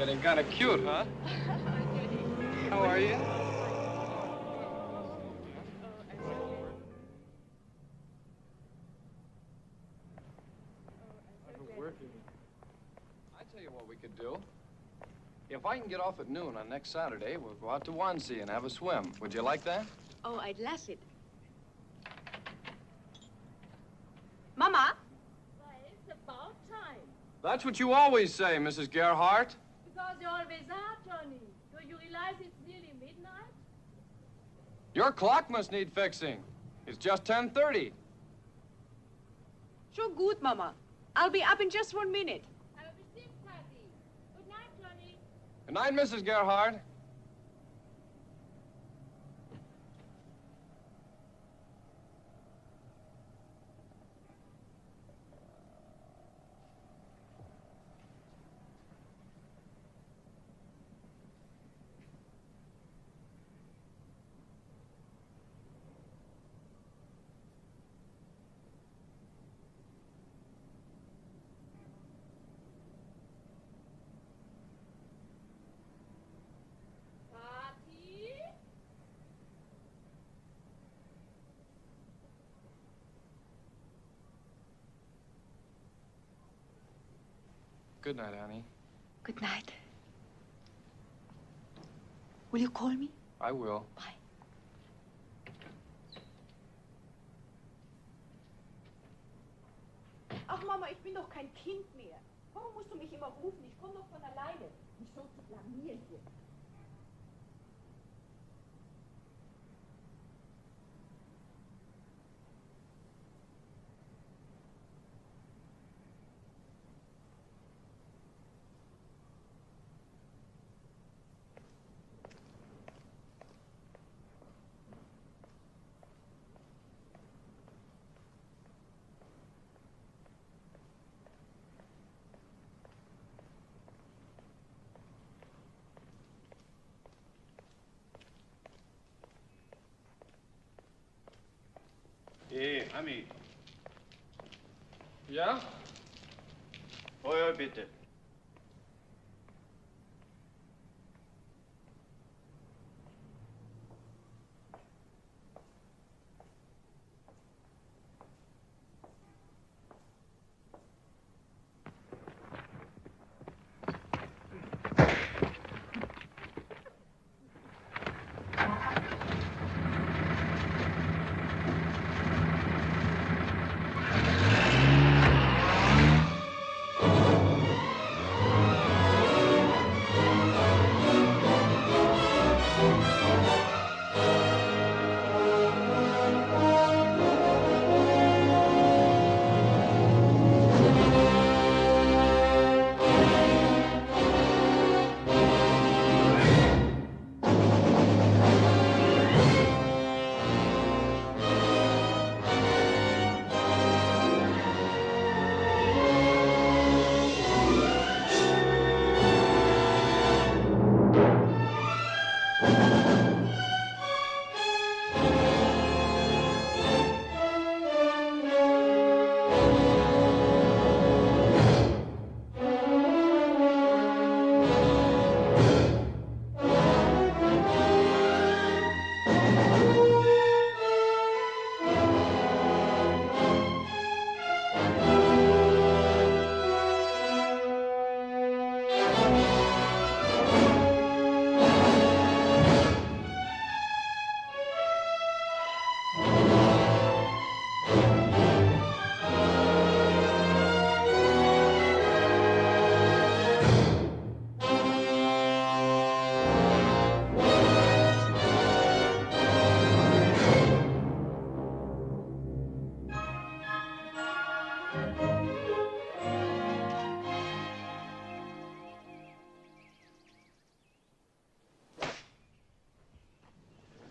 Getting kind of cute, huh? How are you? I tell you what we could do. If I can get off at noon on next Saturday, we'll go out to Wannsee and have a swim. Would you like that? Oh, I'd love it. Mama? Well, it's about time. That's what you always say, Mrs. Gerhardt. Because you always are, Johnny. Do you realize it's nearly midnight? Your clock must need fixing. It's just 10:30. Sure good, Mama. I'll be up in just 1 minute. Have a receipt, Patty. Good night, Johnny. Good night, Mrs. Gerhardt. Patty? Good night, Annie. Good night. Will you call me? I will. Bye. Ach, Mama, ich bin doch kein Kind mehr. Warum musst du mich immer rufen? Ich komme doch von alleine. Nicht so zu blamieren hier. Hey, Ami. Ja? Feuer bitte.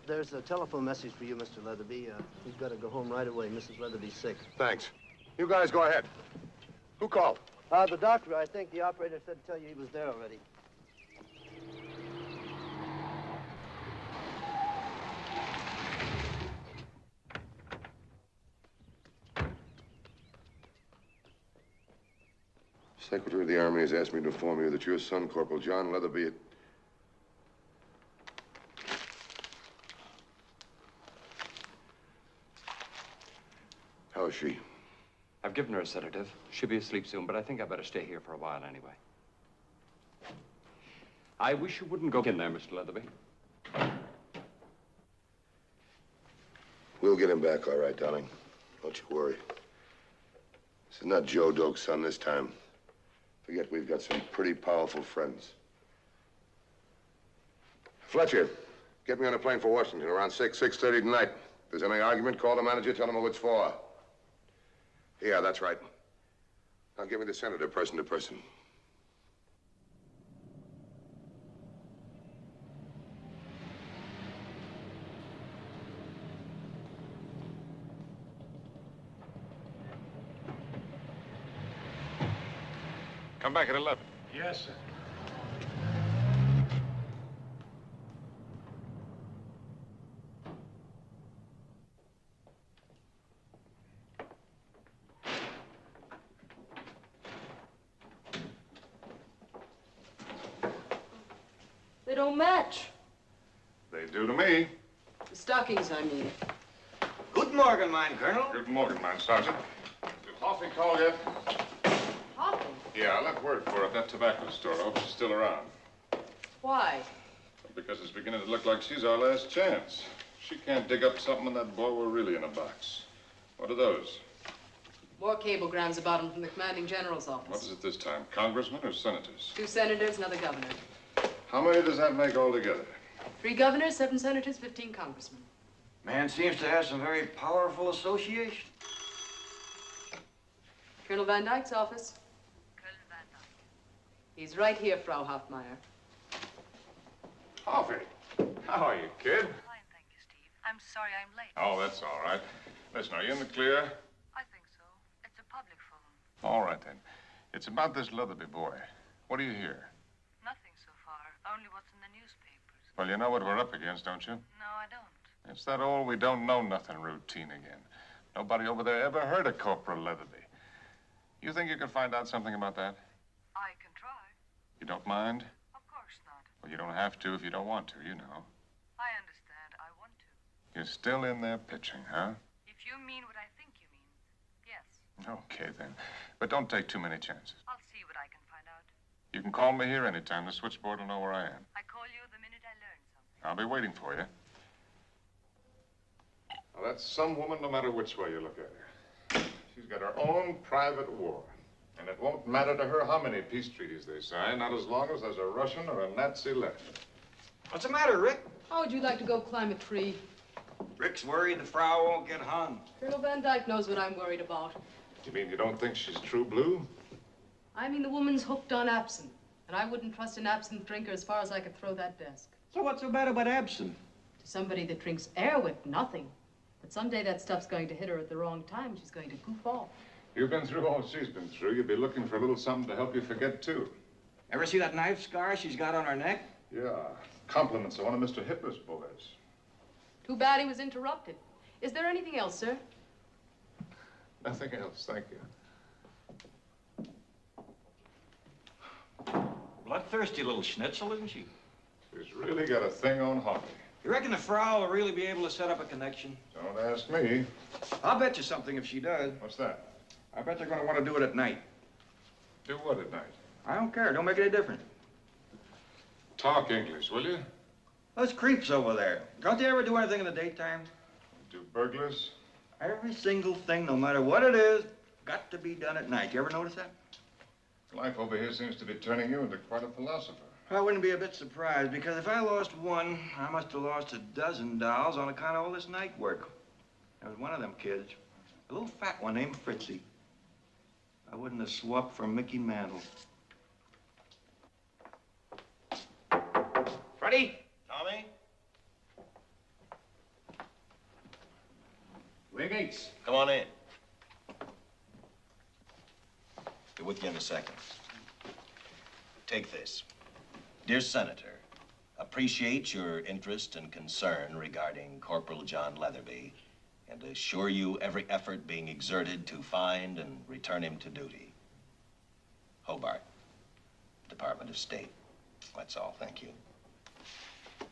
There's a telephone message for you, Mr. Leatherby. We've got to go home right away. Mrs. Leatherby's sick. Thanks. You guys go ahead. Who called? The doctor, I think. The operator said to tell you he was there already. Secretary of the Army has asked me to inform you that your son, Corporal John Leatherby... How is she? I've given her a sedative. She'll be asleep soon, but I think I better stay here for a while anyway. I wish you wouldn't go in there, Mr. Leatherby. We'll get him back all right, darling. Don't you worry. This is not Joe Doak's son this time. Forget we've got some pretty powerful friends. Fletcher, get me on a plane for Washington around 6:30 tonight. If there's any argument, call the manager, tell him who it's for. Yeah, that's right. Now give me the senator, person to person. Come back at 11. Yes, sir. They don't match. They do to me. The stockings, I mean. Good morning, mein Colonel. Good morning, man, Sergeant. Did Hoffy call yet? Hopping? Yeah, I left word for her at that tobacco store. I hope she's still around. Why? Because it's beginning to look like she's our last chance. She can't dig up something in that boy, we're really in a box. What are those? More cablegrams about him from the commanding general's office. What is it this time? Congressmen or senators? 2 senators, another governor. How many does that make altogether? 3 governors, 7 senators, 15 congressmen. Man seems to have some very powerful association. Colonel Van Dyke's office. Colonel Van Dyke. He's right here, Frau Hoffmeyer. Hoffy, how are you, kid? Fine, thank you, Steve. I'm sorry I'm late. Oh, that's all right. Listen, are you in the clear? I think so. It's a public phone. All right, then. It's about this Leatherby boy. What do you hear? Nothing so far. Only what's in the newspapers. Well, you know what we're up against, don't you? No, I don't. It's that old we don't know nothing routine again. Nobody over there ever heard of Corporal Leatherby. You think you can find out something about that? I can try. You don't mind? Of course not. Well, you don't have to if you don't want to, you know. I understand. I want to. You're still in there pitching, huh? If you mean what I think you mean, yes. Okay, then. But don't take too many chances. I'll see what I can find out. You can call me here anytime. The switchboard will know where I am. I call you the minute I learn something. I'll be waiting for you. Now, that's some woman no matter which way you look at her. She's got her own private war. And it won't matter to her how many peace treaties they sign, not as long as there's a Russian or a Nazi left. What's the matter, Rick? How would you like to go climb a tree? Rick's worried the Frau won't get hung. Colonel Van Dyke knows what I'm worried about. You mean you don't think she's true blue? I mean the woman's hooked on absinthe. And I wouldn't trust an absinthe drinker as far as I could throw that desk. So what's so bad about absinthe? To somebody that drinks Airwick, nothing. But someday that stuff's going to hit her at the wrong time. She's going to goof off. You've been through all she's been through. You'd be looking for a little something to help you forget, too. Ever see that knife scar she's got on her neck? Yeah. Compliments of one of Mr. Hitler's boys. Too bad he was interrupted. Is there anything else, sir? Nothing else, thank you. Bloodthirsty little schnitzel, isn't she? She's really got a thing on Hoppy. You reckon the Frau will really be able to set up a connection? Don't ask me. I'll bet you something if she does. What's that? I bet they're going to want to do it at night. Do what at night? I don't care. Don't make any difference. Talk English, will you? Those creeps over there. Don't they ever do anything in the daytime? Do burglars? Every single thing, no matter what it is, got to be done at night. You ever notice that? Life over here seems to be turning you into quite a philosopher. I wouldn't be a bit surprised, because if I lost one, I must have lost a dozen dolls on account of all this night work. There was one of them kids, a little fat one named Fritzy. I wouldn't have swapped for Mickey Mantle. Freddie? Tommy? Lee Gates. Come on in. Be with you in a second. Take this. Dear Senator, appreciate your interest and concern regarding Corporal John Leatherby and assure you every effort being exerted to find and return him to duty. Hobart, Department of State. That's all, thank you.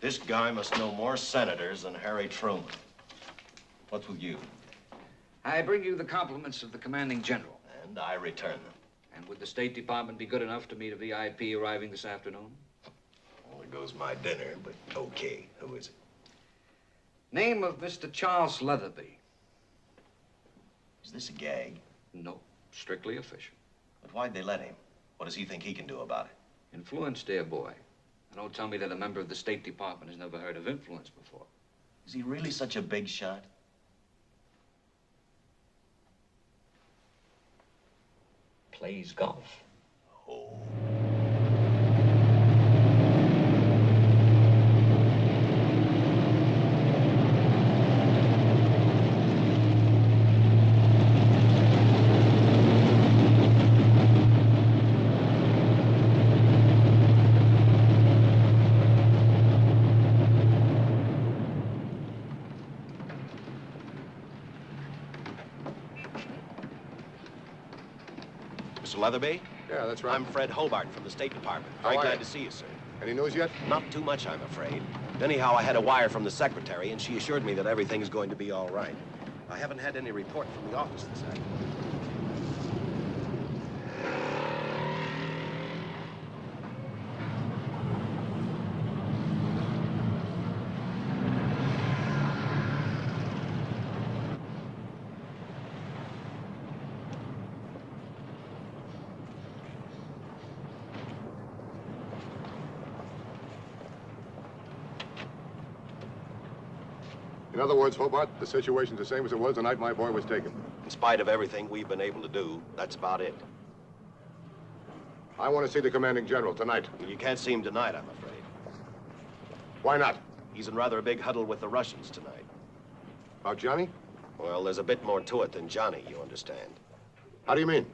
This guy must know more senators than Harry Truman. What's with you? I bring you the compliments of the commanding general. And I return them. And would the State Department be good enough to meet a VIP arriving this afternoon? Well, there goes my dinner, but okay. Who is it? Name of Mr. Charles Leatherby. Is this a gag? No, strictly official. But why'd they let him? What does he think he can do about it? Influence, dear boy. And don't tell me that a member of the State Department has never heard of influence before. Is he really such a big shot? Plays golf. Oh. Mr. Leatherby? Yeah, that's right. I'm Fred Hobart from the State Department. How Very are glad you? to see you, sir. Any news yet? Not too much, I'm afraid. Anyhow, I had a wire from the secretary, and she assured me that everything's going to be all right. I haven't had any report from the office this afternoon. In other words, Hobart, the situation's the same as it was the night my boy was taken. In spite of everything we've been able to do, that's about it. I want to see the commanding general tonight. Well, you can't see him tonight, I'm afraid. Why not? He's in rather a big huddle with the Russians tonight. About Johnny? Well, there's a bit more to it than Johnny, you understand. How do you mean?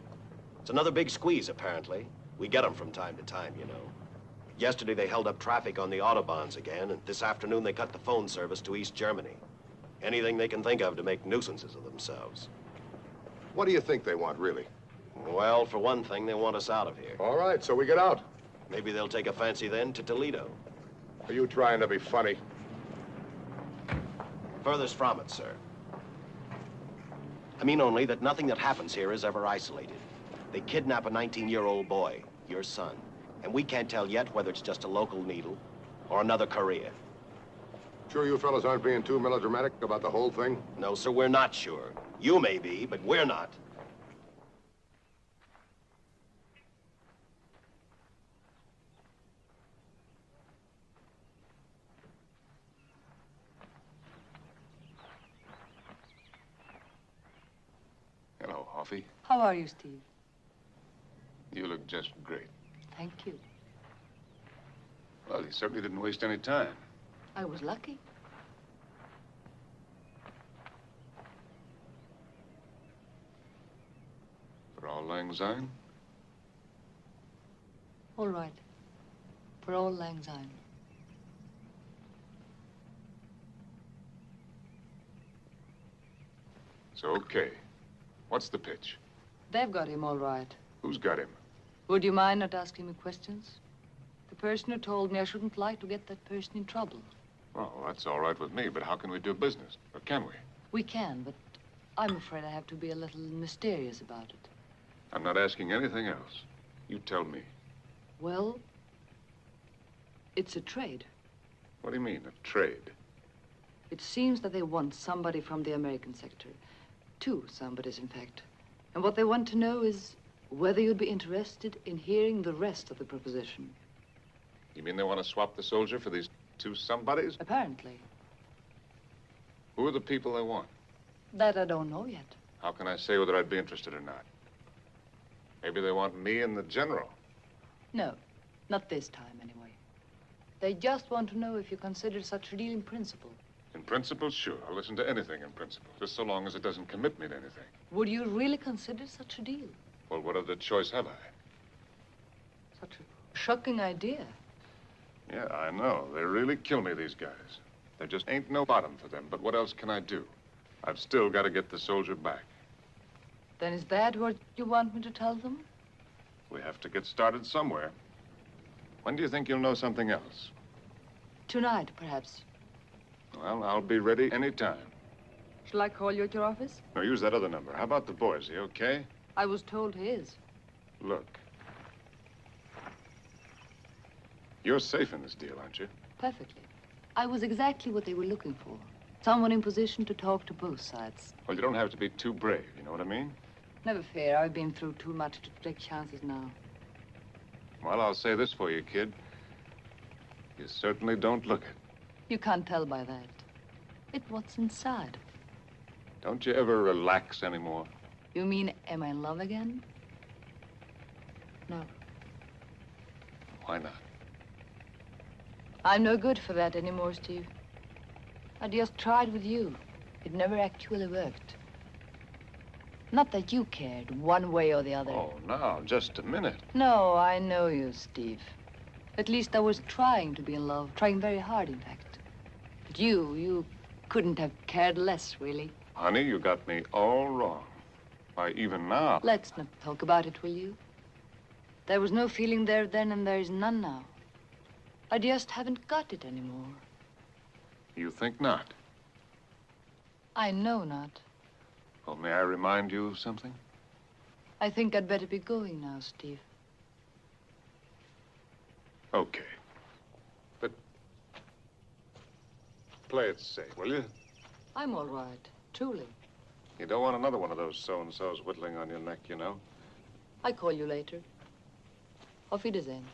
It's another big squeeze, apparently. We get them from time to time, you know. Yesterday, they held up traffic on the Autobahns again, and this afternoon, they cut the phone service to East Germany. Anything they can think of to make nuisances of themselves. What do you think they want, really? Well, for one thing, they want us out of here. All right, so we get out. Maybe they'll take a fancy then to Toledo. Are you trying to be funny? Furthest from it, sir. I mean only that nothing that happens here is ever isolated. They kidnap a 19-year-old boy, your son, and we can't tell yet whether it's just a local needle or another Korea. Sure you fellas aren't being too melodramatic about the whole thing? No, sir, we're not sure. You may be, but we're not. Hello, Hoffy. How are you, Steve? You look just great. Thank you. Well, you certainly didn't waste any time. I was lucky. For all lang syne? All right. For all lang syne. So, okay. What's the pitch? They've got him all right. Who's got him? Would you mind not asking me questions? The person who told me I shouldn't like to get that person in trouble. Well, that's all right with me, but how can we do business? Or can we? We can, but I'm afraid I have to be a little mysterious about it. I'm not asking anything else. You tell me. Well, it's a trade. What do you mean, a trade? It seems that they want somebody from the American sector. Two somebodies, in fact. And what they want to know is whether you'd be interested in hearing the rest of the proposition. You mean they want to swap the soldier for these two somebodies? Apparently. Who are the people they want? That I don't know yet. How can I say whether I'd be interested or not? Maybe they want me and the general. No, not this time, anyway. They just want to know if you consider such a deal in principle. In principle, sure. I'll listen to anything in principle, just so long as it doesn't commit me to anything. Would you really consider such a deal? Well, what other choice have I? Such a shocking idea. Yeah, I know. They really kill me, these guys. There just ain't no bottom for them, but what else can I do? I've still got to get the soldier back. Then is that what you want me to tell them? We have to get started somewhere. When do you think you'll know something else? Tonight, perhaps. Well, I'll be ready any time. Shall I call you at your office? No, use that other number. How about the boy? Is he okay? I was told he is. Look. You're safe in this deal, aren't you? Perfectly. I was exactly what they were looking for. Someone in position to talk to both sides. Well, you don't have to be too brave, you know what I mean? Never fear. I've been through too much to take chances now. Well, I'll say this for you, kid. You certainly don't look it. You can't tell by that. It's what's inside. Don't you ever relax anymore? You mean, am I in love again? No. Why not? I'm no good for that anymore, Steve. I just tried with you. It never actually worked. Not that you cared one way or the other. Oh, now, just a minute. No, I know you, Steve. At least I was trying to be in love, trying very hard, in fact. But you couldn't have cared less, really. Honey, you got me all wrong. Why, even now. Let's not talk about it, will you? There was no feeling there then, and there is none now. I just haven't got it anymore. You think not? I know not. Well, may I remind you of something? I think I'd better be going now, Steve. Okay. But play it safe, will you? I'm all right, truly. You don't want another one of those so-and-sos whittling on your neck, you know. I call you later. Auf Wiedersehen.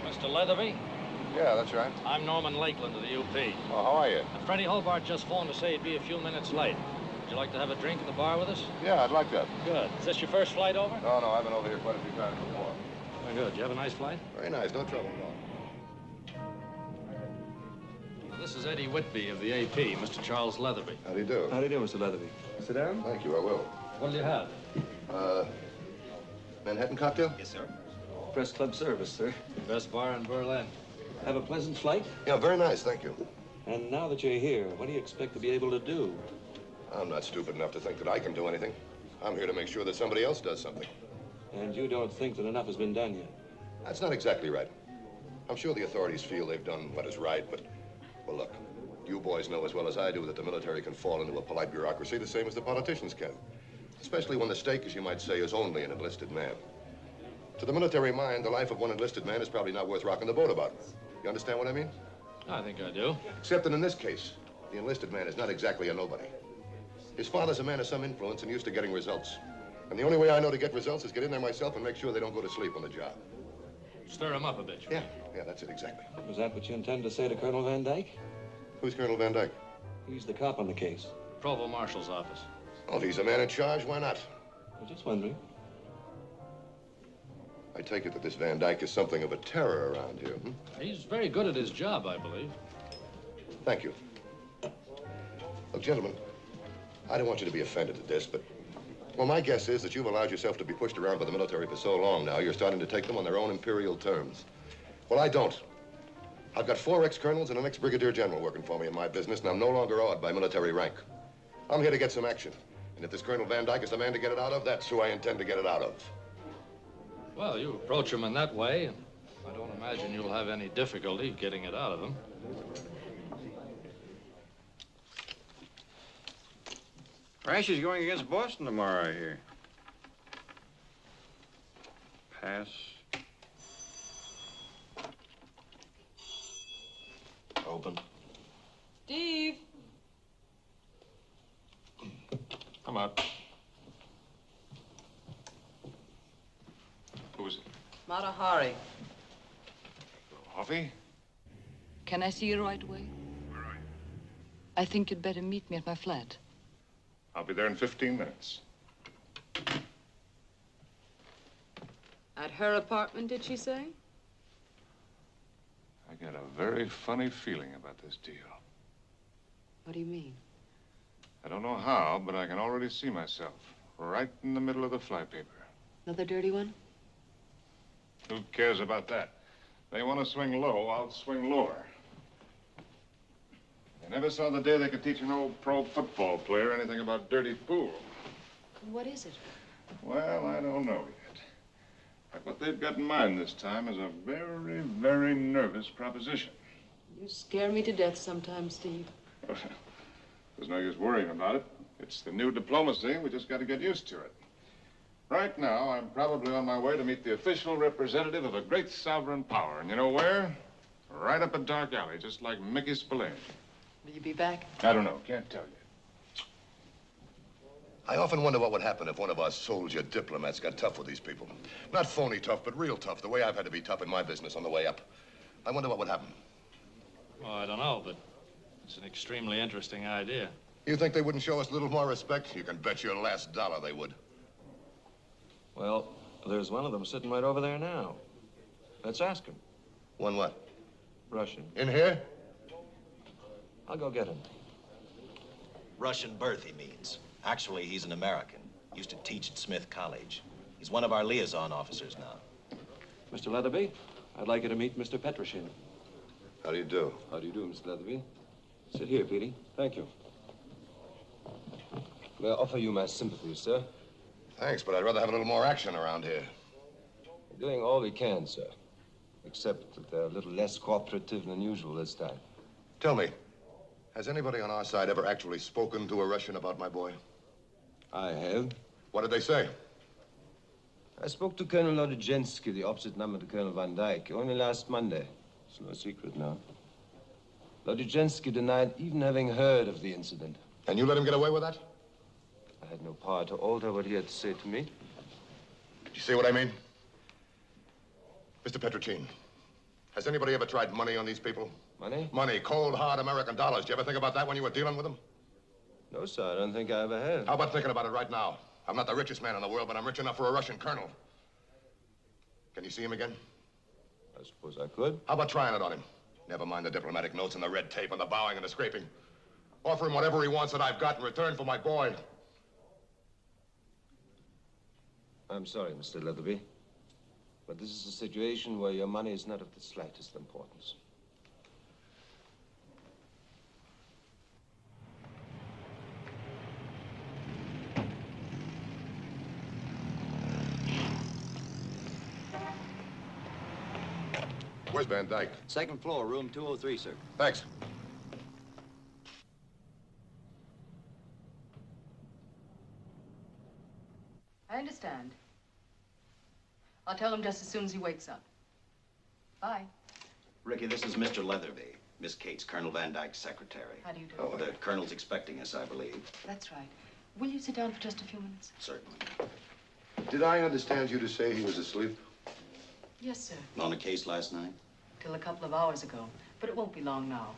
Mr. Leatherby? Yeah, that's right. I'm Norman Lakeland of the UP. Oh, how are you? Freddie Hobart just phoned to say he'd be a few minutes late. Would you like to have a drink in the bar with us? Yeah, I'd like that. Good. Is this your first flight over? No, I've been over here quite a few times before. Very good. You have a nice flight? Very nice, no trouble at all. This is Eddie Whitby of the AP, Mr. Charles Leatherby. How do you do? How do you do, Mr. Leatherby? Sit down. Thank you, I will. What do you have? Manhattan cocktail? Yes, sir. Press club service, sir. Best bar in Berlin. Have a pleasant flight. Yeah, very nice, thank you. And now that you're here, what do you expect to be able to do? I'm not stupid enough to think that I can do anything. I'm here to make sure that somebody else does something. And you don't think that enough has been done yet? That's not exactly right. I'm sure the authorities feel they've done what is right, but, well, look, you boys know as well as I do that the military can fall into a polite bureaucracy the same as the politicians can. Especially when the stake, as you might say, is only an enlisted man. To the military mind, the life of one enlisted man is probably not worth rocking the boat about. You understand what I mean? I think I do. Except that in this case, the enlisted man is not exactly a nobody. His father's a man of some influence and used to getting results. And the only way I know to get results is get in there myself and make sure they don't go to sleep on the job. Stir him up a bit. Yeah, that's it, exactly. Was that what you intend to say to Colonel Van Dyke? Who's Colonel Van Dyke? He's the cop on the case. Provost Marshal's office. Well, if he's a man in charge, why not? I'm just wondering. I take it that this Van Dyke is something of a terror around here, hmm? He's very good at his job, I believe. Thank you. Look, gentlemen, I don't want you to be offended at this, but, well, my guess is that you've allowed yourself to be pushed around by the military for so long now, you're starting to take them on their own imperial terms. Well, I don't. I've got 4 ex-colonels and an ex-brigadier general working for me in my business, and I'm no longer awed by military rank. I'm here to get some action. And if this Colonel Van Dyke is the man to get it out of, that's who I intend to get it out of. Well, you approach him in that way, and I don't imagine you'll have any difficulty getting it out of him. Rash is going against Boston tomorrow, I hear. Pass. Open. Steve! Come out. Who is it? Mata Hoffy? Can I see you right away? Where are you? I think you'd better meet me at my flat. I'll be there in 15 minutes. At her apartment, did she say? I get a very funny feeling about this deal. What do you mean? I don't know how, but I can already see myself right in the middle of the flypaper. Another dirty one? Who cares about that? They want to swing low, I'll swing lower. I never saw the day they could teach an old pro football player anything about dirty pool. What is it? Well, I don't know yet. But what they've got in mind this time is a very, very nervous proposition. You scare me to death sometimes, Steve. There's no use worrying about it. It's the new diplomacy. We just got to get used to it. Right now, I'm probably on my way to meet the official representative of a great sovereign power. And you know where? Right up a dark alley, just like Mickey Spillane. Will you be back? I don't know. Can't tell you. I often wonder what would happen if one of our soldier diplomats got tough with these people. Not phony tough, but real tough, the way I've had to be tough in my business on the way up. I wonder what would happen. Well, I don't know, but it's an extremely interesting idea. You think they wouldn't show us a little more respect? You can bet your last dollar they would. Well, there's one of them sitting right over there now. Let's ask him. One what? Russian. In here? I'll go get him. Russian birth, he means. Actually, he's an American. Used to teach at Smith College. He's one of our liaison officers now. Mr. Leatherby, I'd like you to meet Mr. Petroshin. How do you do? How do you do, Mr. Leatherby? Sit here, Petey. Thank you. May I offer you my sympathies, sir? Thanks, but I'd rather have a little more action around here. We're doing all we can, sir. Except that they're a little less cooperative than usual this time. Tell me, has anybody on our side ever actually spoken to a Russian about my boy? I have. What did they say? I spoke to Colonel Lodygensky, the opposite number to Colonel Van Dyke, only last Monday. It's no secret now. Lodygensky denied even having heard of the incident. And you let him get away with that? I had no power to alter what he had to say to me. Do you see what I mean? Mr. Petroshin, has anybody ever tried money on these people? Money? Money, cold, hard American dollars. Did you ever think about that when you were dealing with them? No, sir, I don't think I ever have. How about thinking about it right now? I'm not the richest man in the world, but I'm rich enough for a Russian colonel. Can you see him again? I suppose I could. How about trying it on him? Never mind the diplomatic notes and the red tape and the bowing and the scraping. Offer him whatever he wants that I've got in return for my boy. I'm sorry, Mr. Leatherby, but this is a situation where your money is not of the slightest importance. Where's Van Dyke? Second floor, room 203, sir. Thanks. I understand. I'll tell him just as soon as he wakes up. Bye. Ricky, this is Mr. Leatherby. Miss Cates, Colonel Van Dyke's secretary. How do you do? Oh, the colonel's expecting us, I believe. That's right. Will you sit down for just a few minutes? Certainly. Did I understand you to say he was asleep? Yes, sir. On a case last night? Till a couple of hours ago. But it won't be long now.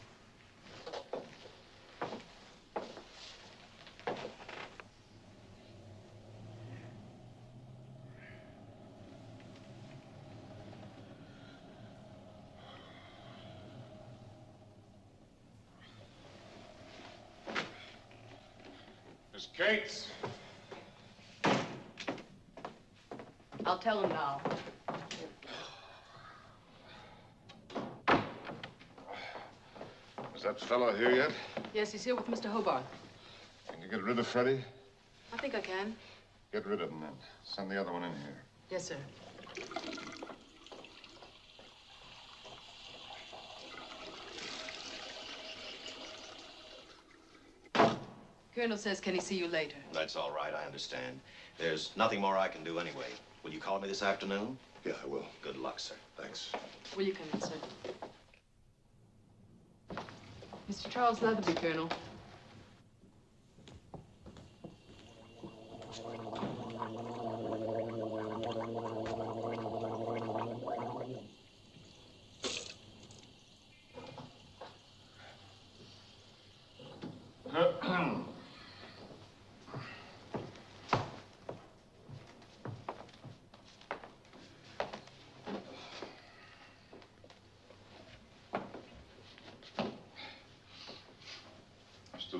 Miss Cates. I'll tell him now. Is that fellow here yet? Yes, he's here with Mr. Hobart. Can you get rid of Freddie? I think I can. Get rid of him then. Send the other one in here. Yes, sir. Colonel says, can he see you later? That's all right, I understand. There's nothing more I can do anyway. Will you call me this afternoon? Yeah, I will. Good luck, sir. Thanks. Will you come in, sir? Mr. Charles Leatherby, Colonel.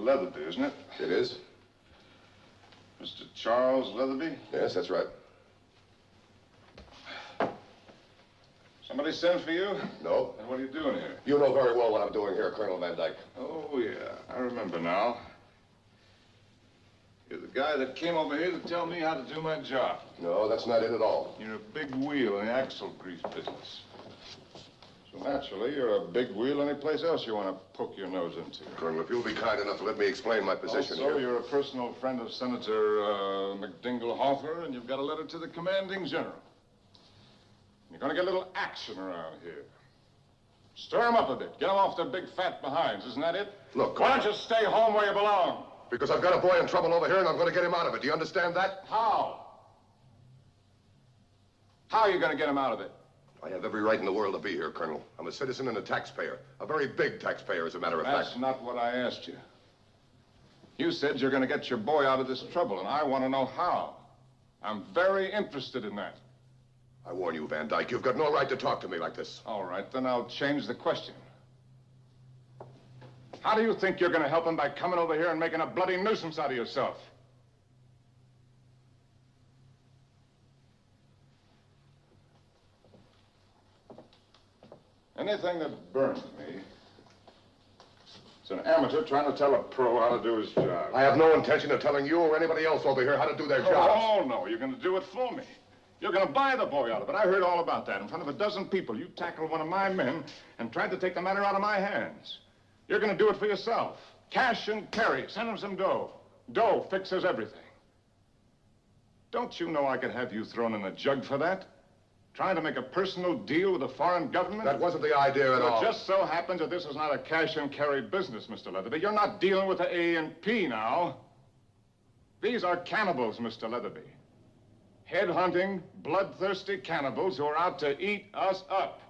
Leatherby, isn't it? It is. Mr. Charles Leatherby? Yes, that's right. Somebody sent for you? No. And what are you doing here? You know very well what I'm doing here, Colonel Van Dyke. Oh, yeah. I remember now. You're the guy that came over here to tell me how to do my job. No, that's not it at all. You're a big wheel in the axle grease business. So naturally, you're a big wheel any place else you want to poke your nose into. Colonel, if you'll be kind enough to let me explain my position also, here. You're a personal friend of Senator McDingle Hoffer, and you've got a letter to the commanding general. You're going to get a little action around here. Stir them up a bit. Get them off their big fat behinds. Isn't that it? Look, why don't you stay home where you belong? Because I've got a boy in trouble over here, and I'm going to get him out of it. Do you understand that? How? How are you going to get him out of it? I have every right in the world to be here, Colonel. I'm a citizen and a taxpayer. A very big taxpayer, as a matter of fact. That's not what I asked you. You said you're going to get your boy out of this trouble, and I want to know how. I'm very interested in that. I warn you, Van Dyke, you've got no right to talk to me like this. All right, then I'll change the question. How do you think you're going to help him by coming over here and making a bloody nuisance out of yourself? Anything that burns me, it's an amateur trying to tell a pro how to do his job. I have no intention of telling you or anybody else over here how to do their jobs. Oh, no, you're going to do it for me. You're going to buy the boy out of it. I heard all about that in front of a dozen people. You tackled one of my men and tried to take the matter out of my hands. You're going to do it for yourself. Cash and carry. Send him some dough. Dough fixes everything. Don't you know I could have you thrown in a jug for that? Trying to make a personal deal with a foreign government? That wasn't the idea at all. It just so happens that this is not a cash and carry business, Mr. Leatherby. You're not dealing with the A&P now. These are cannibals, Mr. Leatherby. Head-hunting, bloodthirsty cannibals who are out to eat us up.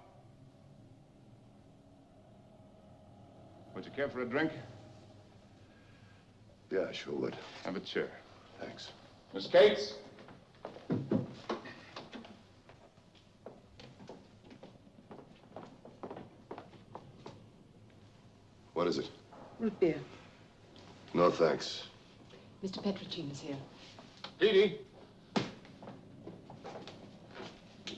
Would you care for a drink? Yeah, I sure would. Have a chair. Thanks. Miss Cates? What is it? Root beer. No, thanks. Mr. Petricine is here. Petey?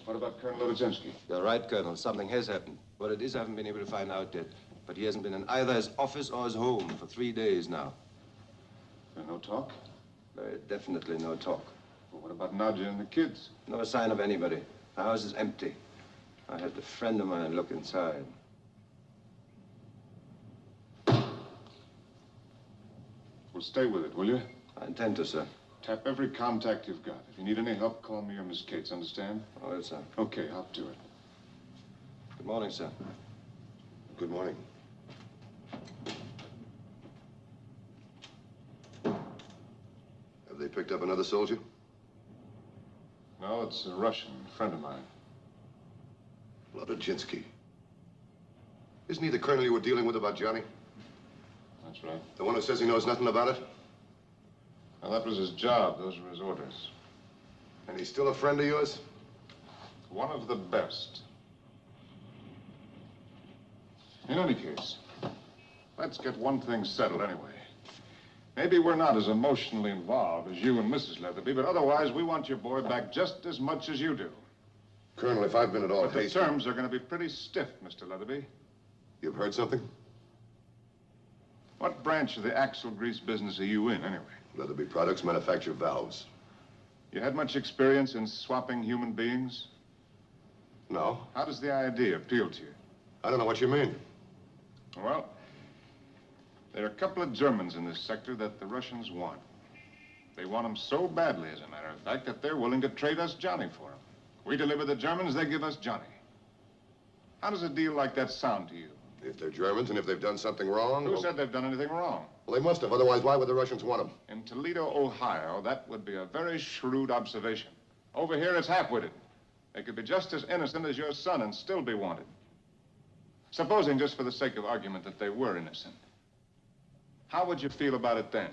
What about Colonel Lodzinski? You're right, Colonel. Something has happened. What it is, I haven't been able to find out yet. But he hasn't been in either his office or his home for 3 days now. No talk? Definitely no talk. Well, what about Nadja and the kids? No sign of anybody. The house is empty. I had a friend of mine look inside. Well, stay with it, will you? I intend to, sir. Tap every contact you've got. If you need any help, call me or Miss Cates, understand? Oh, yes, sir. Okay, I'll do it. Good morning, sir. Good morning. Have they picked up another soldier? No, it's a Russian friend of mine. Lodzinski. Isn't he the colonel you were dealing with about Johnny? That's right. The one who says he knows nothing about it? Well, that was his job. Those were his orders. And he's still a friend of yours? One of the best. In any case, let's get one thing settled anyway. Maybe we're not as emotionally involved as you and Mrs. Leatherby, but otherwise we want your boy back just as much as you do. Colonel, if I've been at all But the hasty... terms are going to be pretty stiff, Mr. Leatherby. You've heard something? What branch of the axle grease business are you in, anyway? Leatherby Products manufacture valves. You had much experience in swapping human beings? No. How does the idea appeal to you? I don't know what you mean. Well, there are a couple of Germans in this sector that the Russians want. They want them so badly, as a matter of fact, that they're willing to trade us Johnny for them. We deliver the Germans, they give us Johnny. How does a deal like that sound to you? If they're Germans and if they've done something wrong... Who said they've done anything wrong? Well, they must have. Otherwise, why would the Russians want them? In Toledo, Ohio, that would be a very shrewd observation. Over here, it's half-witted. They could be just as innocent as your son and still be wanted. Supposing, just for the sake of argument, that they were innocent. How would you feel about it then?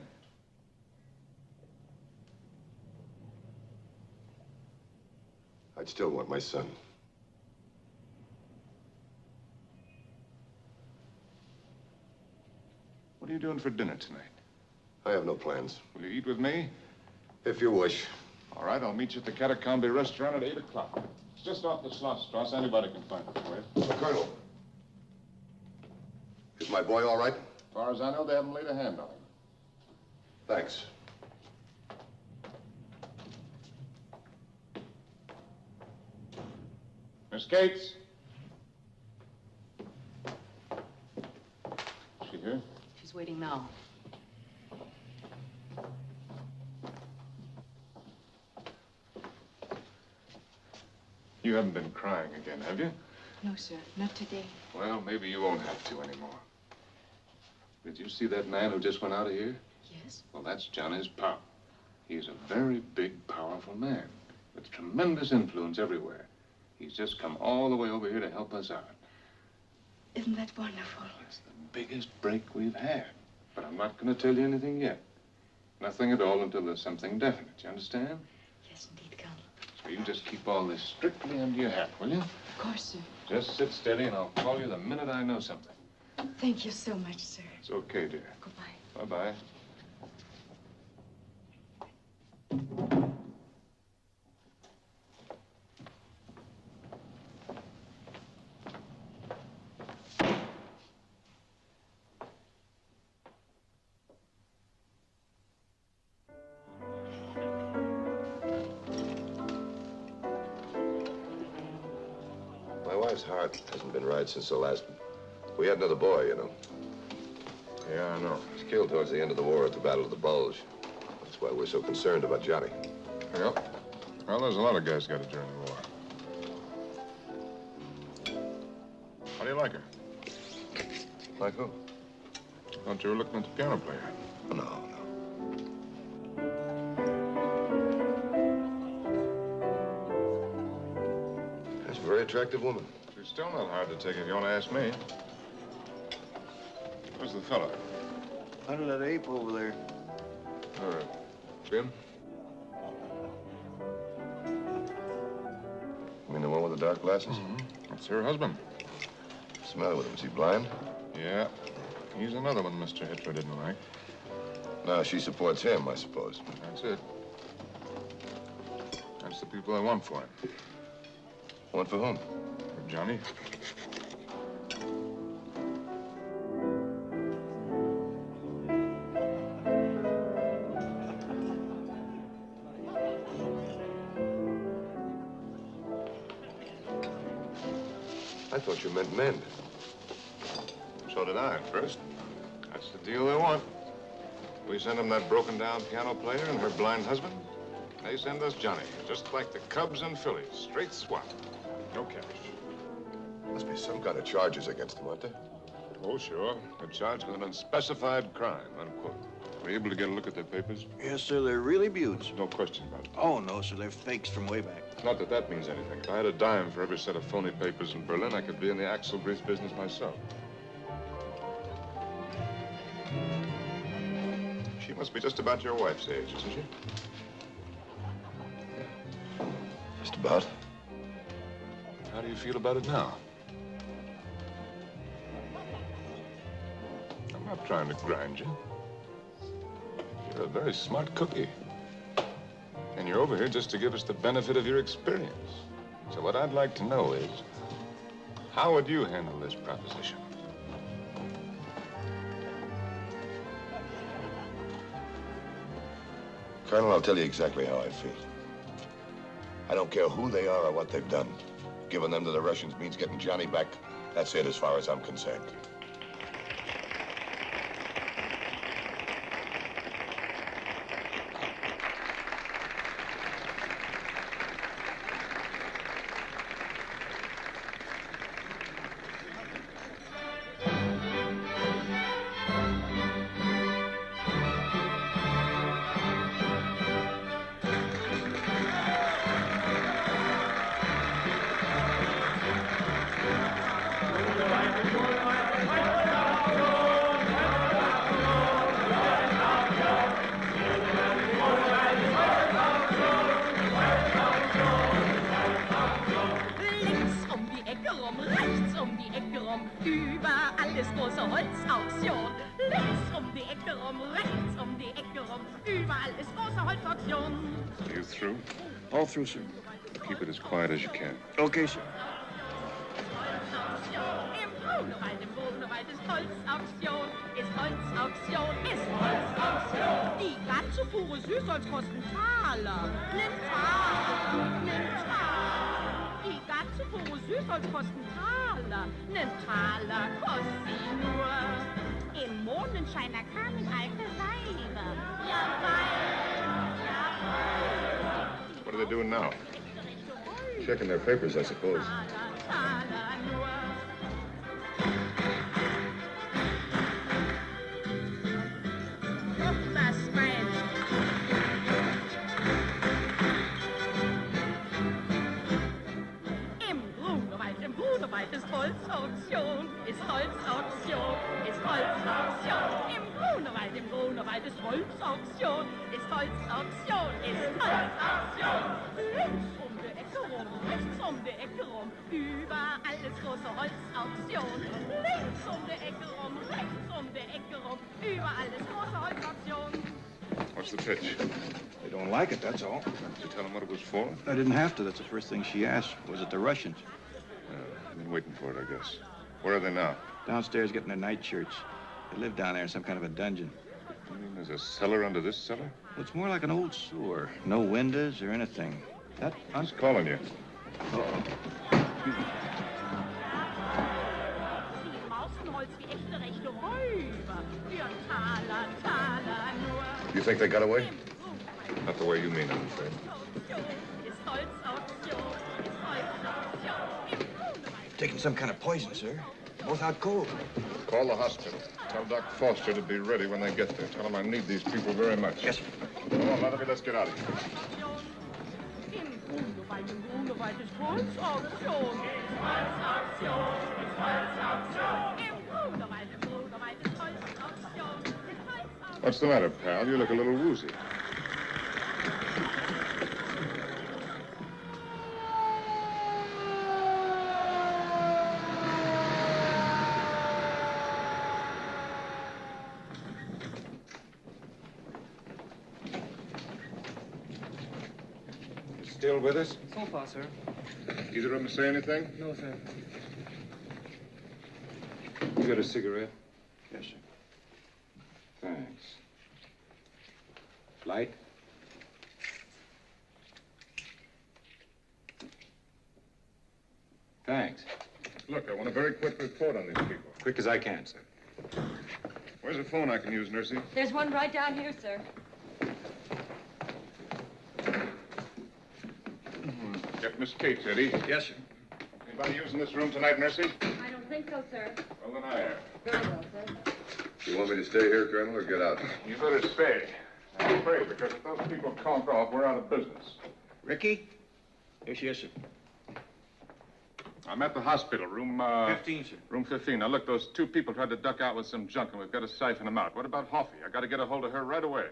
I'd still want my son. What are you doing for dinner tonight? I have no plans. Will you eat with me? If you wish. All right, I'll meet you at the Catacombe restaurant at 8 o'clock. It's just off the Schlossstrasse. Anybody can find it for you. Colonel. Is my boy all right? As far as I know, they haven't laid a hand on him. Thanks. Miss Cates? Is she here? She's waiting now. You haven't been crying again, have you? No, sir, not today. Well, maybe you won't have to anymore. Did you see that man who just went out of here? Yes. Well, that's Johnny's pop. He's a very big, powerful man with tremendous influence everywhere. He's just come all the way over here to help us out. Isn't that wonderful? It's the biggest break we've had. But I'm not going to tell you anything yet. Nothing at all until there's something definite. You understand? Yes, indeed, Colonel. So you just keep all this strictly under your hat, will you? Of course, sir. Just sit steady and I'll call you the minute I know something. Thank you so much, sir. It's okay, dear. Goodbye. Bye-bye. My wife's heart hasn't been right since the last... We had another boy, you know. Yeah, I know. He was killed towards the end of the war at the Battle of the Bulge. That's why we're so concerned about Johnny. Yep. Well, there's a lot of guys got it during the war. How do you like her? Like who? I thought you were looking at the piano player. Oh, no. That's a very attractive woman. She's still not hard to take if you want to ask me. Where's the fella? Under that ape over there. All right. Jim? You mean the one with the dark glasses? Mm-hmm. That's her husband. What's the matter with him? Is he blind? Yeah. He's another one Mr. Hitler didn't like. No, she supports him, I suppose. That's it. That's the people I want for him. Want for whom? For Johnny. I thought you meant men. So did I at first. That's the deal they want. We send them that broken-down piano player and her blind husband. They send us Johnny, just like the Cubs and Phillies. Straight swap. No cash. Must be some kind of charges against him, aren't there? Oh, sure. They're charged with an unspecified crime, unquote. Were you able to get a look at their papers? Yes, sir, they're really beauts. No question about it. Oh, no, sir, they're fakes from way back. Not that that means anything. If I had a dime for every set of phony papers in Berlin, I could be in the axle grease business myself. She must be just about your wife's age, isn't she? Just about. How do you feel about it now? I'm not trying to grind you. You're a very smart cookie. And you're over here just to give us the benefit of your experience. So what I'd like to know is, how would you handle this proposition? Colonel, I'll tell you exactly how I feel. I don't care who they are or what they've done. Giving them to the Russians means getting Johnny back. That's it as far as I'm concerned. Are you through? All through, sir. Keep it as quiet as you can. Okay, sir. Die ganze pure Süßholz kosten Taler. Nimm Taler, nimm Taler. Die ganze pure Süßholz kosten Taler. Nimm Taler, kostet sie nur. Im Mondenschein, da kamen alte Weiber. What are they doing now? Checking their papers, I suppose. Ist Holzauktion, ist Holzauktion, ist Holzauktion. Im Grunewald ist Holzauktion, ist Holzauktion, ist Holzauktion. Links um die Ecke rum, rechts um die Ecke rum, überall ist große Holzauktion. Links um die Ecke rum, rechts um die Ecke rum, überall ist große Holzauktion. What's the pitch? They don't like it, that's all. Did you tell them what it was for? I didn't have to. That's the first thing she asked. Was it the Russians? I've been waiting for it, I guess. Where are they now? Downstairs getting their nightshirts. They live down there in some kind of a dungeon. You mean there's a cellar under this cellar? It's more like an old sewer. No windows or anything. That... Who's calling you? Uh-oh. Excuse me. You think they got away? Not the way you mean, I'm afraid. Taking some kind of poison, sir. Both out cold. Call the hospital. Tell Doc Foster to be ready when they get there. Tell him I need these people very much. Yes, sir. Come on, Leatherby, let's get out of here. What's the matter, pal? You look a little woozy. Still with us? So far, sir. Either of them say anything? No, sir. You got a cigarette? Yes, sir. Thanks. Light? Thanks. Look, I want a very quick report on these people. Quick as I can, sir. Where's a phone I can use, Nursey? There's one right down here, sir. Get Miss Kate, Eddie. Yes, sir. Anybody using this room tonight, Nursey? I don't think so, sir. Well, then I am. Very well, sir. You want me to stay here, Colonel, or get out? You better stay. I'm afraid, because if those people conk off, we're out of business. Ricky? Here she is, sir. I'm at the hospital, room, 15, sir. Room 15. Now, look, those two people tried to duck out with some junk, and we've got to siphon them out. What about Hoffy? I got to get a hold of her right away.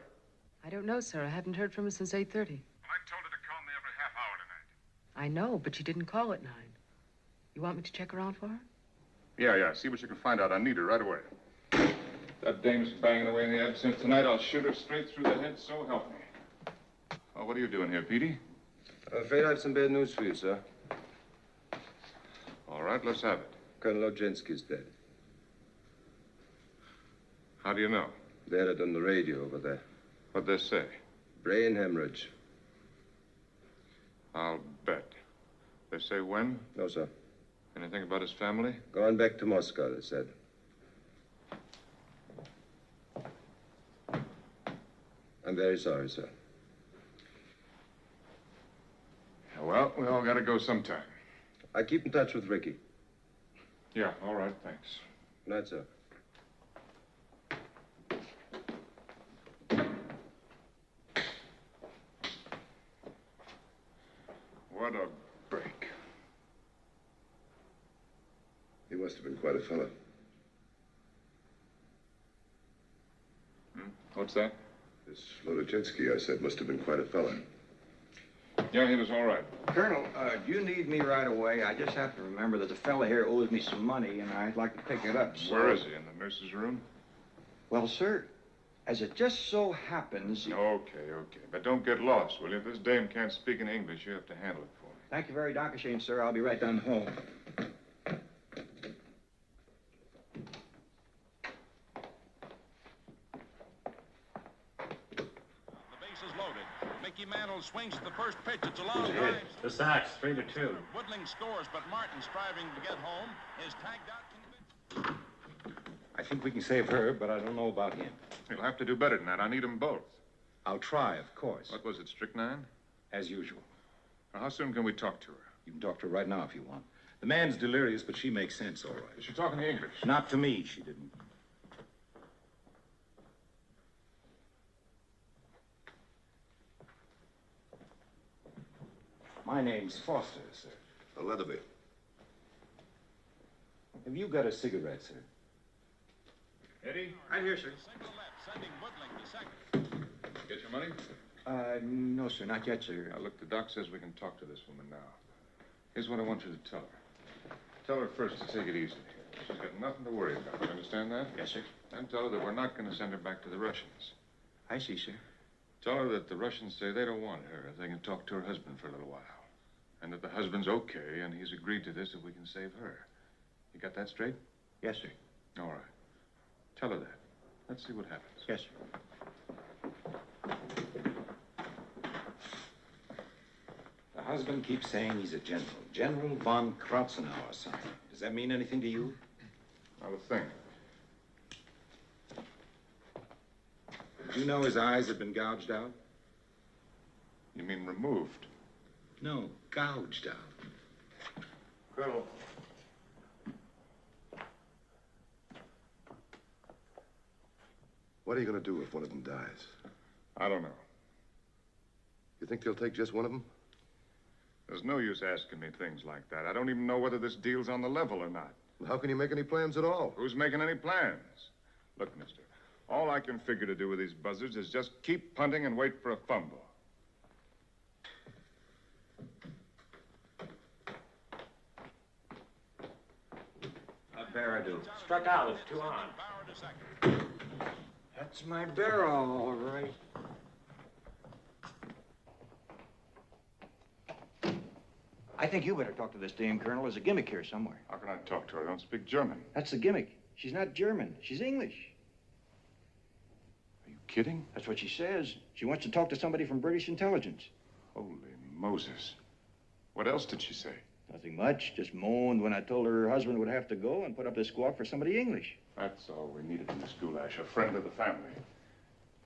I don't know, sir. I haven't heard from her since 8:30. I told her to call me every half hour tonight. I know, but she didn't call at 9. You want me to check around for her? Yeah. See what you can find out. I need her right away. That dame's banging away in the absinthe tonight. I'll shoot her straight through the head, so help me. Oh, what are you doing here, Petey? I'm afraid I have some bad news for you, sir. All right, let's have it. Colonel Ojenski's dead. How do you know? They had it on the radio over there. What'd they say? Brain hemorrhage. I'll bet. They say when? No, sir. Anything about his family? Going back to Moscow, they said. I'm very sorry, sir. Well, we all gotta go sometime. I keep in touch with Ricky. Yeah, all right, thanks. Good night, sir. What a break. He must have been quite a fella. What's that? This Lodochinsky, I said, must have been quite a fella. Yeah, he was all right. Colonel, do you need me right away? I just have to remember that the fella here owes me some money, and I'd like to pick it up. So... Where is he? In the nurse's room? Well, sir, As it just so happens... Okay. But don't get lost, will you? If this dame can't speak in English, you have to handle it for me. Thank you very Dankeschön, sir. I'll be right down the hall. Mickey Mantle swings at the first pitch. It's a long drive. The Sox, 3-2. Woodling scores, but Martin, striving to get home, is tagged out. I think we can save her, but I don't know about him. You'll have to do better than that. I need them both. I'll try, of course. What was it, strychnine? As usual. Now, how soon can we talk to her? You can talk to her right now if you want. The man's delirious, but she makes sense, all right. Is she talking English? Not to me, she didn't. My name's Foster, sir. Leatherby. Have you got a cigarette, sir? Eddie? Right here, sir. Single left, sending Woodling to second. Get your money? No, sir, not yet, sir. Now, look, the doc says we can talk to this woman now. Here's what I want you to tell her. Tell her first to take it easy. She's got nothing to worry about. You understand that? Yes, sir. And tell her that we're not going to send her back to the Russians. I see, sir. Tell her that the Russians say they don't want her if they can talk to her husband for a little while. And that the husband's okay, and he's agreed to this if we can save her. You got that straight? Yes, sir. All right. Tell her that. Let's see what happens. Yes, sir. The husband keeps saying he's a general. General von Krauzenauer or something. Does that mean anything to you? Not a thing. Did you know his eyes had been gouged out? You mean removed? No, gouged out. Colonel. What are you going to do if one of them dies? I don't know. You think they'll take just one of them? There's no use asking me things like that. I don't even know whether this deal's on the level or not. Well, how can you make any plans at all? Who's making any plans? Look, mister, all I can figure to do with these buzzards is just keep punting and wait for a fumble. Barrow do. Struck out, it's 2 on. That's my barrel, all right. I think you better talk to this dame, Colonel. There's a gimmick here somewhere. How can I talk to her? I don't speak German. That's the gimmick. She's not German. She's English. Are you kidding? That's what she says. She wants to talk to somebody from British intelligence. Holy Moses. What else did she say? Nothing much. Just moaned when I told her husband would have to go and put up the squawk for somebody English. That's all we needed in this goulash, a friend of the family.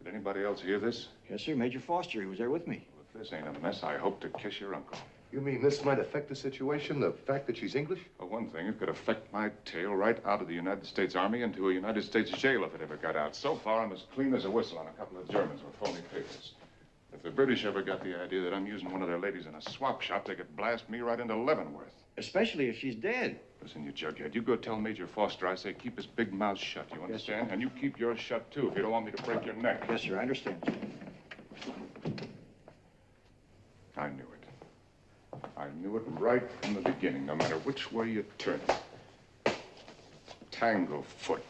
Did anybody else hear this? Yes, sir. Major Foster. He was there with me. Well, if this ain't a mess, I hope to kiss your uncle. You mean this might affect the situation, the fact that she's English? For one thing, it could affect my tail right out of the United States Army into a United States jail if it ever got out. So far, I'm as clean as a whistle on a couple of Germans with phony papers. If the British ever got the idea that I'm using one of their ladies in a swap shop, they could blast me right into Leavenworth. Especially if she's dead. Listen, you jughead, you go tell Major Foster I say keep his big mouth shut, you understand? Yes, and you keep yours shut, too, if you don't want me to break your neck. Yes, sir, I understand. I knew it. I knew it right from the beginning, no matter which way you turn it. Tanglefoot.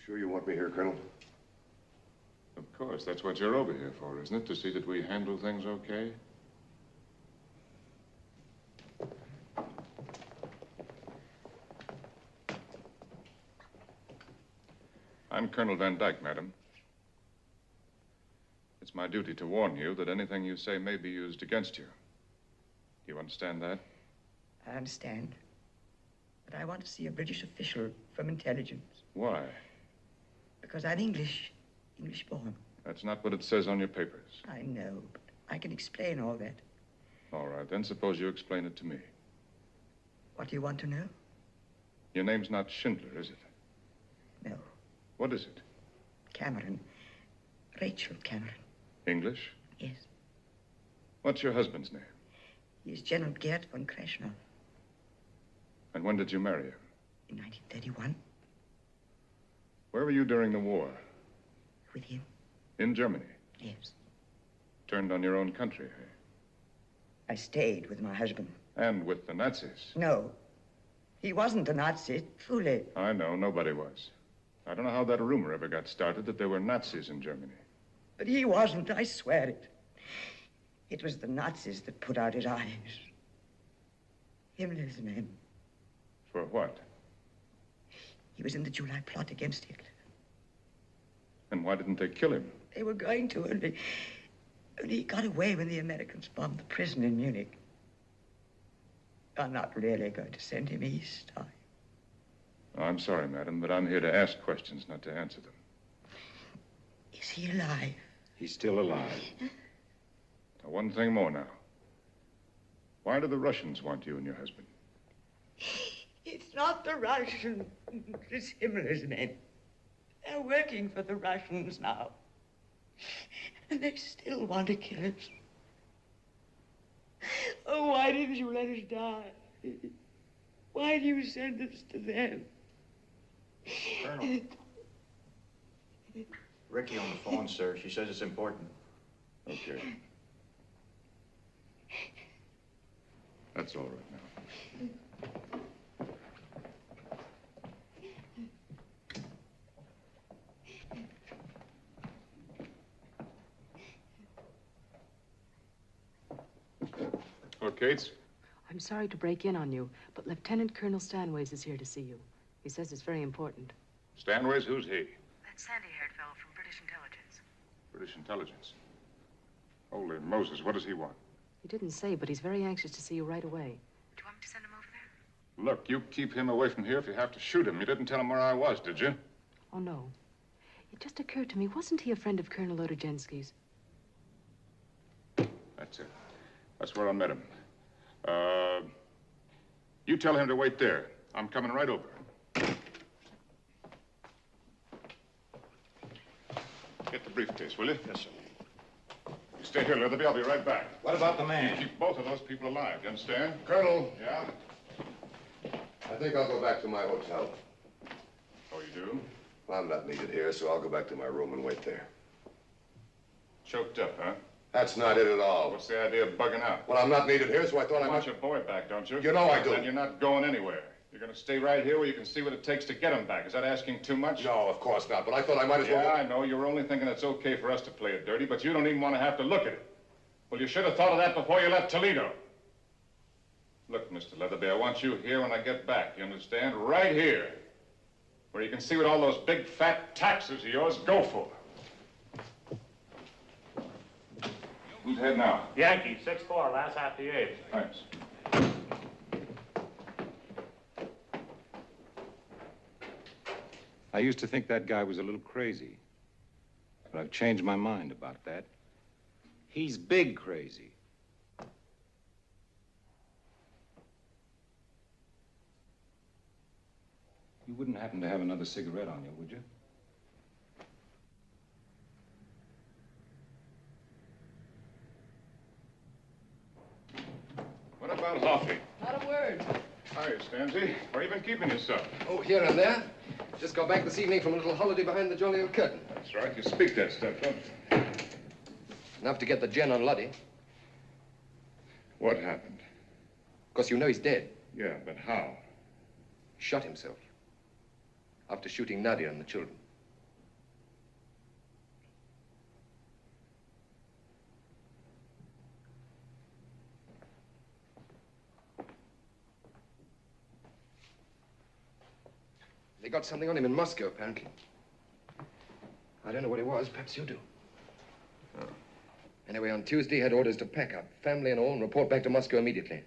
Sure you want me here, Colonel? Of course, that's what you're over here for, isn't it? To see that we handle things okay? I'm Colonel Van Dyke, madam. It's my duty to warn you that anything you say may be used against you. You understand that? I understand. But I want to see a British official from intelligence. Why? Because I'm English born. That's not what it says on your papers. I know, but I can explain all that. All right, then suppose you explain it to me. What do you want to know? Your name's not Schindler, is it? No. What is it? Cameron. Rachel Cameron. English? Yes. What's your husband's name? He is General Gerd von Kreschner. And when did you marry him? In 1931. Where were you during the war? With him. In Germany? Yes. Turned on your own country, eh? I stayed with my husband. And with the Nazis. No. He wasn't a Nazi, truly. I know, nobody was. I don't know how that rumor ever got started that there were Nazis in Germany. But he wasn't, I swear it. It was the Nazis that put out his eyes. Himmler's men. For what? He was in the July plot against Hitler. And why didn't they kill him? They were going to, only he got away when the Americans bombed the prison in Munich. I'm not really going to send him east, are you? I'm sorry, madam, but I'm here to ask questions, not to answer them. Is he alive? He's still alive. Now, one thing more now. Why do the Russians want you and your husband? It's not the Russians. It's Himmler's men. They're working for the Russians now. And they still want to kill us. Oh, why didn't you let us die? Why do you send us to them? Colonel. Ricky on the phone, sir. She says it's important. Okay. That's all right now. Oh, Cates? I'm sorry to break in on you, but Lieutenant Colonel Stanways is here to see you. He says it's very important. Stanways, who's he? That sandy-haired fellow from British intelligence. British intelligence. Holy Moses, what does he want? He didn't say, but he's very anxious to see you right away. Do you want me to send him over there? Look, you keep him away from here if you have to shoot him. You didn't tell him where I was, did you? Oh, no. It just occurred to me, wasn't he a friend of Colonel Odorjensky's? That's it. That's where I met him. You tell him to wait there. I'm coming right over. Get the briefcase, will you? Yes, sir. You stay here, Leatherby. I'll be right back. What about the man? Keep both of those people alive, you understand? Colonel. Yeah? I think I'll go back to my hotel. Oh, you do? Well, I'm not needed here, so I'll go back to my room and wait there. Choked up, huh? That's not it at all. What's the idea of bugging out? Well, I'm not needed here, so I thought I You might... want your boy back, don't you? You know I do. Then you're not going anywhere. You're going to stay right here where you can see what it takes to get him back. Is that asking too much? No, of course not, but I thought I might as well... Yeah, I know. You're only thinking it's okay for us to play it dirty, but you don't even want to have to look at it. Well, you should have thought of that before you left Toledo. Look, Mr. Leatherby, I want you here when I get back. You understand? Right here. Where you can see what all those big, fat taxes of yours go for. Who's head now? Yankee, 6-4, last half the eighth. Thanks. I used to think that guy was a little crazy. But I've changed my mind about that. He's big crazy. You wouldn't happen to have another cigarette on you, would you? What about Hoffy? Not a word. Hi, Stanzy. Where you been keeping yourself? Oh, here and there. Just got back this evening from a little holiday behind the jolly old curtain. That's right. You speak that stuff, don't you? Enough to get the gin on Luddy. What happened? Of course, you know he's dead. Yeah, but how? He shot himself. After shooting Nadia and the children. They got something on him in Moscow, apparently. I don't know what it was. Perhaps you do. Oh. Anyway, on Tuesday, he had orders to pack up, family and all, and report back to Moscow immediately.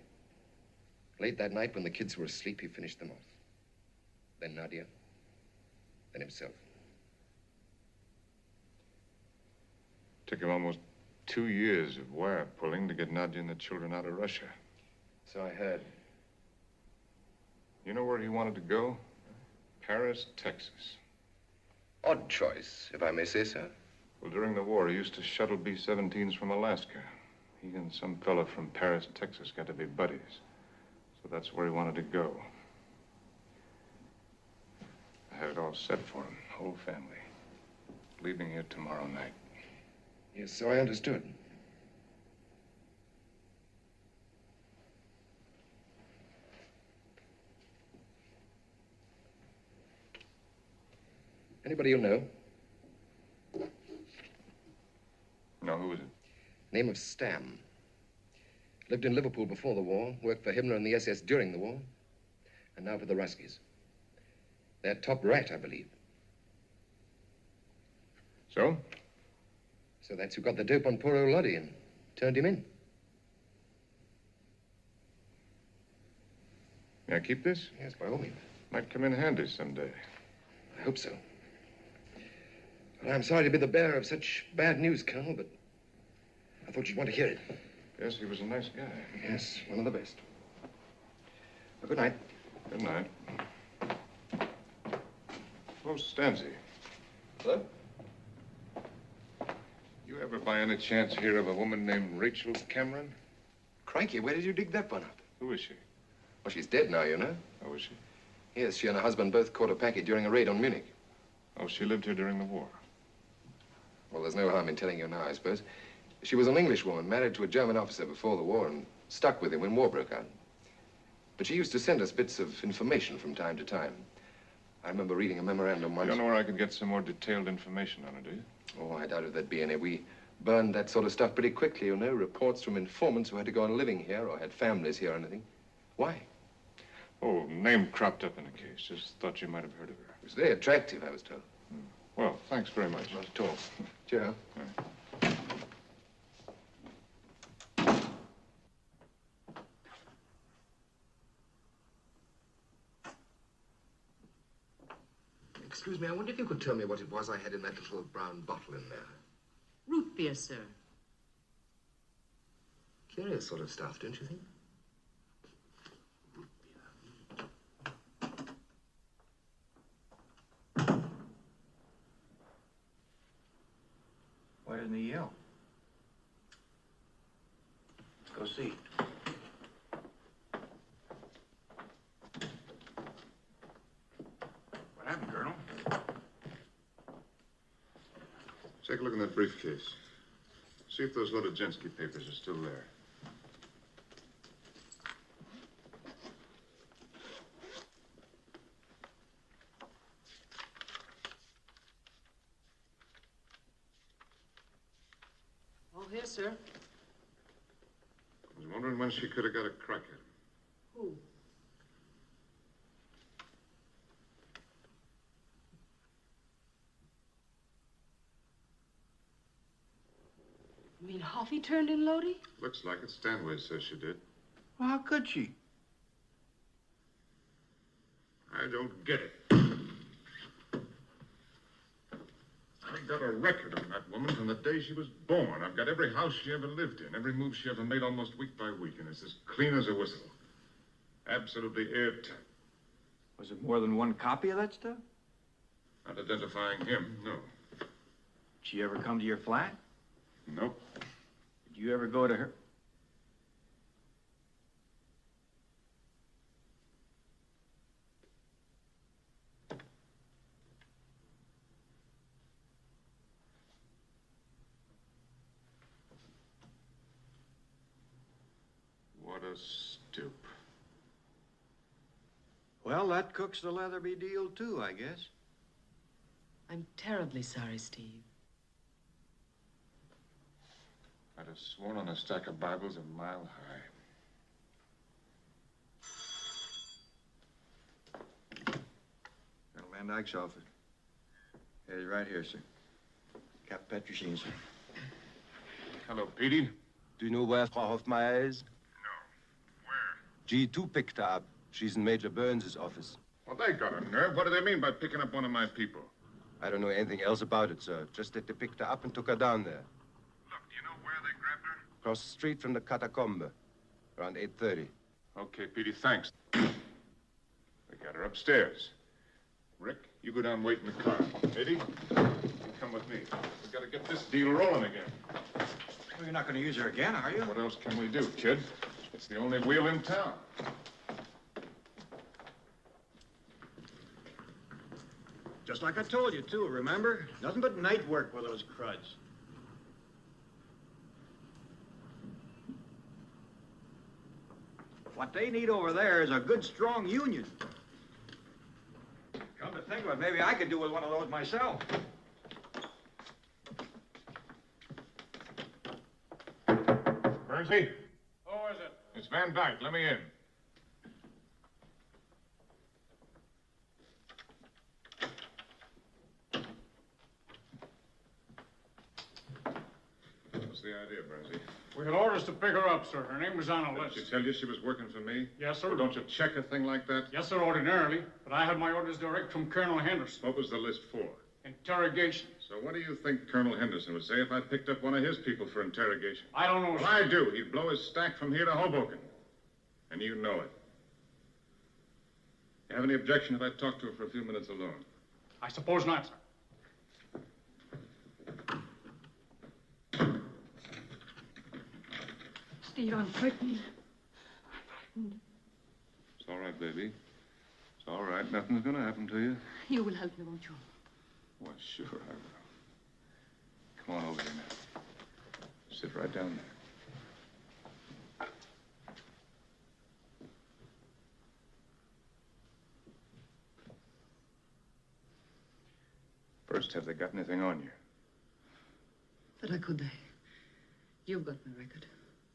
Late that night, when the kids were asleep, he finished them off. Then Nadia, then himself. Took him almost 2 years of wire pulling to get Nadia and the children out of Russia. So I heard. You know where he wanted to go? Paris, Texas. Odd choice, if I may say so. Well, during the war, he used to shuttle B-17s from Alaska. He and some fella from Paris, Texas got to be buddies. So that's where he wanted to go. I had it all set for him, whole family. Leaving here tomorrow night. Yes, so I understood. Anybody you know? No, who is it? Name of Stam. Lived in Liverpool before the war, worked for Himmler and the SS during the war, and now for the Ruskies. They're top rat, I believe. So? So that's who got the dope on poor old Lottie and turned him in. May I keep this? Yes, by all means. Might come in handy someday. I hope so. Well, I'm sorry to be the bearer of such bad news, Colonel, but I thought you'd want to hear it. Yes, he was a nice guy. Yes, one of the best. Well, good night. Good night. Oh, Stanzi. Hello? You ever by any chance hear of a woman named Rachel Cameron? Crikey, where did you dig that one up? Who is she? Well, she's dead now, you know. Oh, is she? Yes, she and her husband both caught a packet during a raid on Munich. Oh, she lived here during the war. Well, there's no harm in telling you now, I suppose. She was an Englishwoman, married to a German officer before the war and stuck with him when war broke out. But she used to send us bits of information from time to time. I remember reading a memorandum once. You don't know where I could get some more detailed information on her, do you? Oh, I doubt if there'd be any. We burned that sort of stuff pretty quickly, you know. Reports from informants who had to go on living here or had families here or anything. Why? Oh, name cropped up in a case. Just thought you might have heard of her. It was very attractive, I was told. Well, thanks very much. Not at all. Cheerio. Excuse me, I wonder if you could tell me what it was I had in that little brown bottle in there. Root beer, sir. Curious sort of stuff, don't you think? Why doesn't he yell? Let's go see. What happened, Colonel? Take a look in that briefcase. See if those Lodogensky papers are still there. All here, sir. I was wondering when she could have got a crack at him. Who? You mean Hoffy turned in Lodi? Looks like it. Stanway says she did. Well, how could she? I don't get it. I've got a record on that woman from the day she was born. I've got every house she ever lived in, every move she ever made almost week by week, and it's as clean as a whistle. Absolutely airtight. Was it more than one copy of that stuff? Not identifying him, no. Did she ever come to your flat? Nope. Did you ever go to her? What a stoop. Well, that cooks the Leatherby deal, too, I guess. I'm terribly sorry, Steve. I'd have sworn on a stack of Bibles a mile high. Colonel Van Dyke's office. Yeah, he's right here, sir. Cap Petrosine, sir. Hello, Petey. Do you know where Frau Hofmeyer is? No. Where? G2 picked her up. She's in Major Burns' office. Well, they got a nerve. What do they mean by picking up one of my people? I don't know anything else about it, sir. Just that they picked her up and took her down there. Look, do you know where they grabbed her? Across the street from the Catacombe. Around 8:30. Okay, Petey, thanks. They got her upstairs. Rick, you go down and wait in the car. Eddie, you come with me. We've got to get this deal rolling again. Well, you're not going to use her again, are you? What else can we do, kid? It's the only wheel in town. Just like I told you, too, remember? Nothing but night work with those cruds. What they need over there is a good, strong union. Come to think of it, maybe I could do with one of those myself. Bernsey? Who is it? It's Van Dyke. Let me in. What's the idea, Bernsey? We had orders to pick her up, sir. Her name was on a list. Did she tell you she was working for me? Yes, sir. Well, don't you check a thing like that? Yes, sir, ordinarily. But I had my orders direct from Colonel Henderson. What was the list for? Interrogation. So what do you think Colonel Henderson would say if I picked up one of his people for interrogation? I don't know, Well, sir. I do. He'd blow his stack from here to Hoboken. And you know it. You have any objection if I talk to her for a few minutes alone? I suppose not, sir. Steve, I'm frightened. It's all right, baby. It's all right. Nothing's going to happen to you. You will help me, won't you? Well, sure I will. Come on over here now. Sit right down there. First, have they got anything on you? But how could they? You've got my record.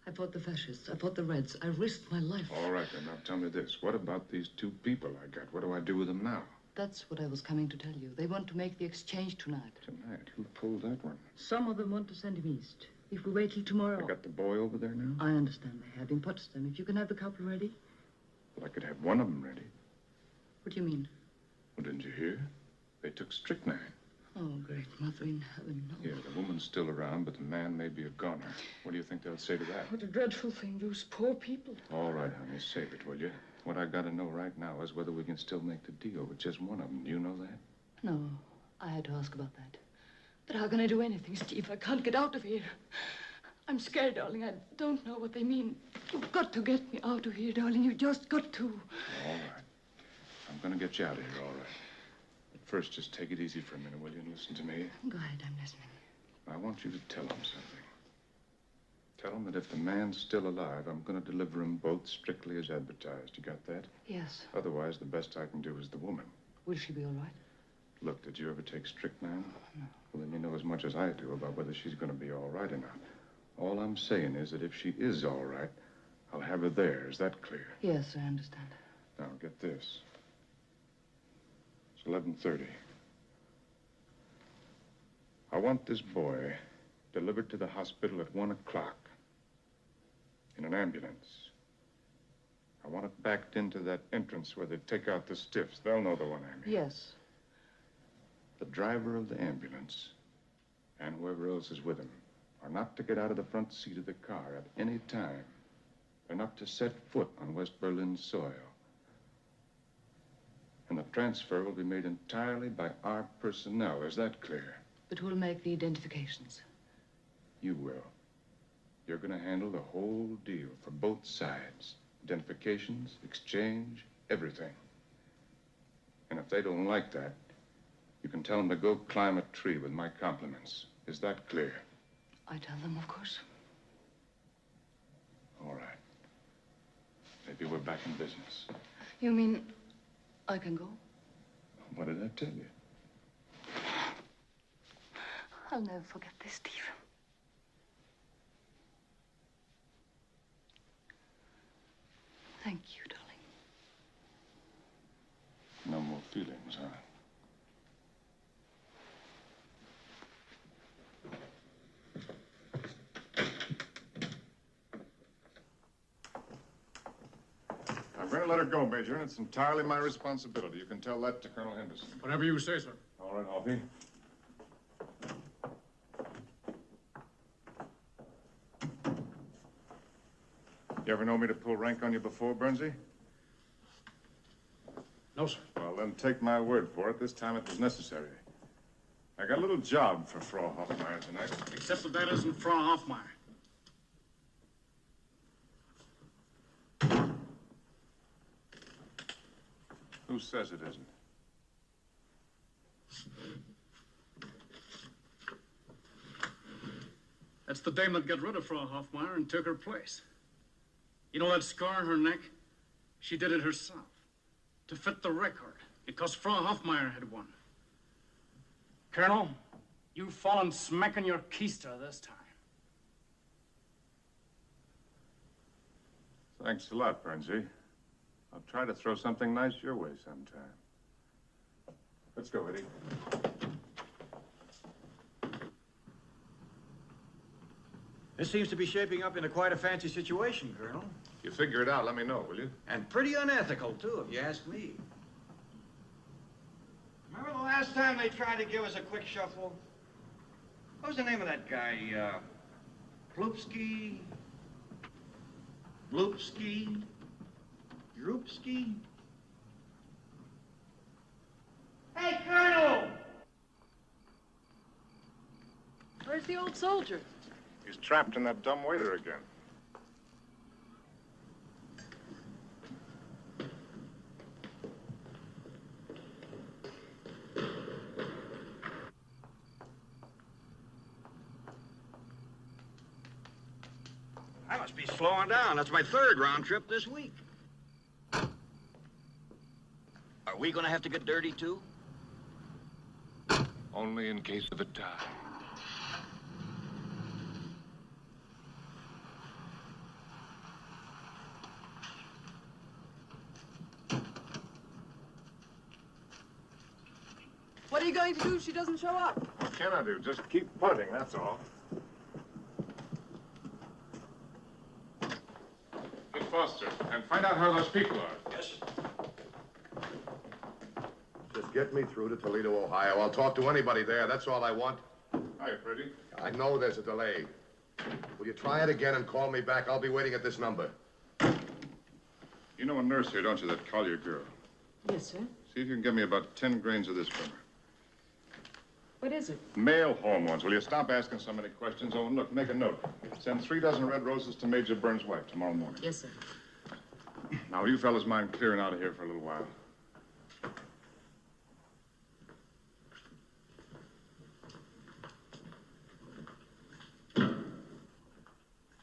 I fought the fascists. I fought the Reds. I risked my life. All right, then. Now tell me this. What about these two people I got? What do I do with them now? That's what I was coming to tell you. They want to make the exchange tonight. Tonight? Who pulled that one? Some of them want to send him east. If we wait till tomorrow... They got the boy over there now? I understand they have in Potsdam. If you can have the couple ready. Well, I could have one of them ready. What do you mean? Well, didn't you hear? They took strychnine. Oh, great mother in heaven, no. Yeah, the woman's still around, but the man may be a goner. What do you think they'll say to that? What a dreadful thing, those poor people. All right, honey, save it, will you? What I got to know right now is whether we can still make the deal with just one of them. Do you know that? No, I had to ask about that. But how can I do anything, Steve? I can't get out of here. I'm scared, darling. I don't know what they mean. You've got to get me out of here, darling. You've just got to. All right. I'm going to get you out of here, all right. But first, just take it easy for a minute, will you, and listen to me? Go ahead, I'm listening. I want you to tell them something. Tell them that if the man's still alive, I'm going to deliver them both strictly as advertised. You got that? Yes. Otherwise, the best I can do is the woman. Will she be all right? Look, did you ever take strychnine? No. Well, then you know as much as I do about whether she's going to be all right or not. All I'm saying is that if she is all right, I'll have her there. Is that clear? Yes, I understand. Now, get this. It's 11:30. I want this boy delivered to the hospital at 1 o'clock in an ambulance. I want it backed into that entrance where they take out the stiffs. They'll know the one I mean. Yes. The driver of the ambulance and whoever else is with him are not to get out of the front seat of the car at any time. They're not to set foot on West Berlin soil. And the transfer will be made entirely by our personnel. Is that clear? But who'll make the identifications? You will. You're going to handle the whole deal for both sides. Identifications, exchange, everything. And if they don't like that, you can tell them to go climb a tree with my compliments. Is that clear? I tell them, of course. All right. Maybe we're back in business. You mean I can go? What did I tell you? I'll never forget this, Steve. Thank you, darling. No more feelings, huh? I'm going to let her go, Major, and it's entirely my responsibility. You can tell that to Colonel Henderson. Whatever you say, sir. All right, Hoppy. You ever know me to pull rank on you before, Bernsey? No, sir. Well, then take my word for it. This time it was necessary. I got a little job for Frau Hoffmeyer tonight. Except that that isn't Frau Hoffmeyer. Who says it isn't? That's the dame that got rid of Frau Hoffmeyer and took her place. You know that scar on her neck? She did it herself. To fit the record. Because Frau Hoffmeyer had won. Colonel, you've fallen smack on your keister this time. Thanks a lot, Bernsey. I'll try to throw something nice your way sometime. Let's go, Eddie. This seems to be shaping up into quite a fancy situation, Colonel. You figure it out, let me know, will you? And pretty unethical, too, if you ask me. Remember the last time they tried to give us a quick shuffle? What was the name of that guy? Plupski? Bloopski? Droopski? Hey, Colonel! Where's the old soldier? He's trapped in that dumb waiter again. I must be slowing down. That's my third round trip this week. Are we going to have to get dirty, too? Only in case of a tie. What are you going to do if she doesn't show up? What can I do? Just keep putting, that's all. Get Foster, and find out how those people are. Yes. Just get me through to Toledo, Ohio. I'll talk to anybody there. That's all I want. Hi, Freddie. I know there's a delay. Will you try it again and call me back? I'll be waiting at this number. You know a nurse here, don't you, that Collier girl? Yes, sir. See if you can give me about 10 grains of this from her. What is it? Male hormones. Will you stop asking so many questions? Oh, and look, make a note. Send 3 dozen red roses to Major Burns' wife tomorrow morning. Yes, sir. Now, you fellas mind clearing out of here for a little while?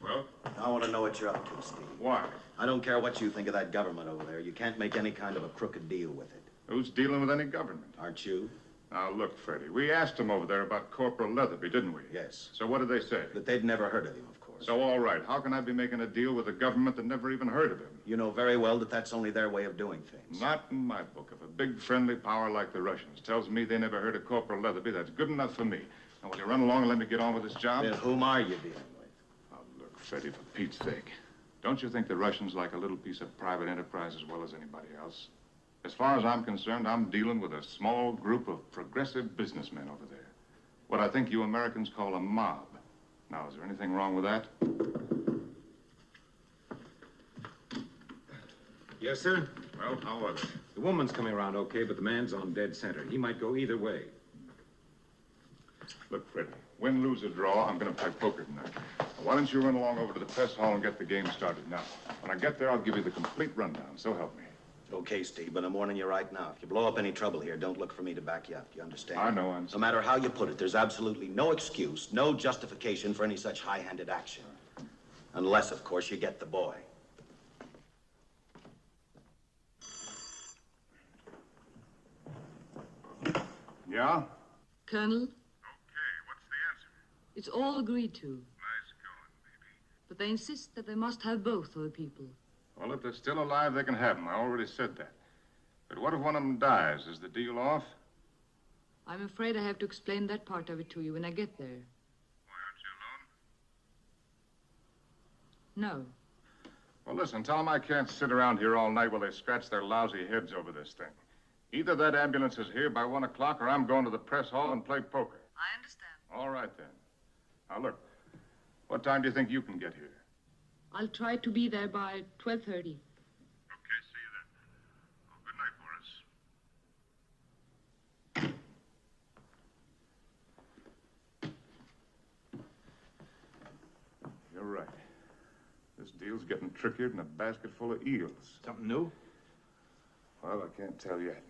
Well? I want to know what you're up to, Steve. Why? I don't care what you think of that government over there. You can't make any kind of a crooked deal with it. Who's dealing with any government? Aren't you? Now, look, Freddie, we asked them over there about Corporal Leatherby, didn't we? Yes. So what did they say? That they'd never heard of him, of course. So, all right. How can I be making a deal with a government that never even heard of him? You know very well that that's only their way of doing things. Not in my book. If a big friendly power like the Russians tells me they never heard of Corporal Leatherby, that's good enough for me. Now, will you run along and let me get on with this job? Then whom are you dealing with? Oh, look, Freddie, for Pete's sake. Don't you think the Russians like a little piece of private enterprise as well as anybody else? As far as I'm concerned, I'm dealing with a small group of progressive businessmen over there. What I think you Americans call a mob. Now, is there anything wrong with that? Yes, sir? Well, how was it? The woman's coming around okay, but the man's on dead center. He might go either way. Look, Freddie, win, lose, or draw, I'm going to play poker tonight. Now, why don't you run along over to the press hall and get the game started now? When I get there, I'll give you the complete rundown, so help me. Okay, Steve, but I'm warning you right now. If you blow up any trouble here, don't look for me to back you up. You understand? I know, I'm... No matter how you put it, there's absolutely no excuse, no justification for any such high-handed action. Unless, of course, you get the boy. Yeah? Colonel? Okay, what's the answer? It's all agreed to. Nice going, baby. But they insist that they must have both of the people. Well, if they're still alive, they can have them. I already said that. But what if one of them dies? Is the deal off? I'm afraid I have to explain that part of it to you when I get there. Why, aren't you alone? No. Well, listen, tell them I can't sit around here all night while they scratch their lousy heads over this thing. Either that ambulance is here by 1 o'clock or I'm going to the press hall and play poker. I understand. All right, then. Now, look, what time do you think you can get here? I'll try to be there by 12:30. Okay, see you then. Oh, good night, Boris. You're right. This deal's getting trickier than a basket full of eels. Something new? Well, I can't tell yet.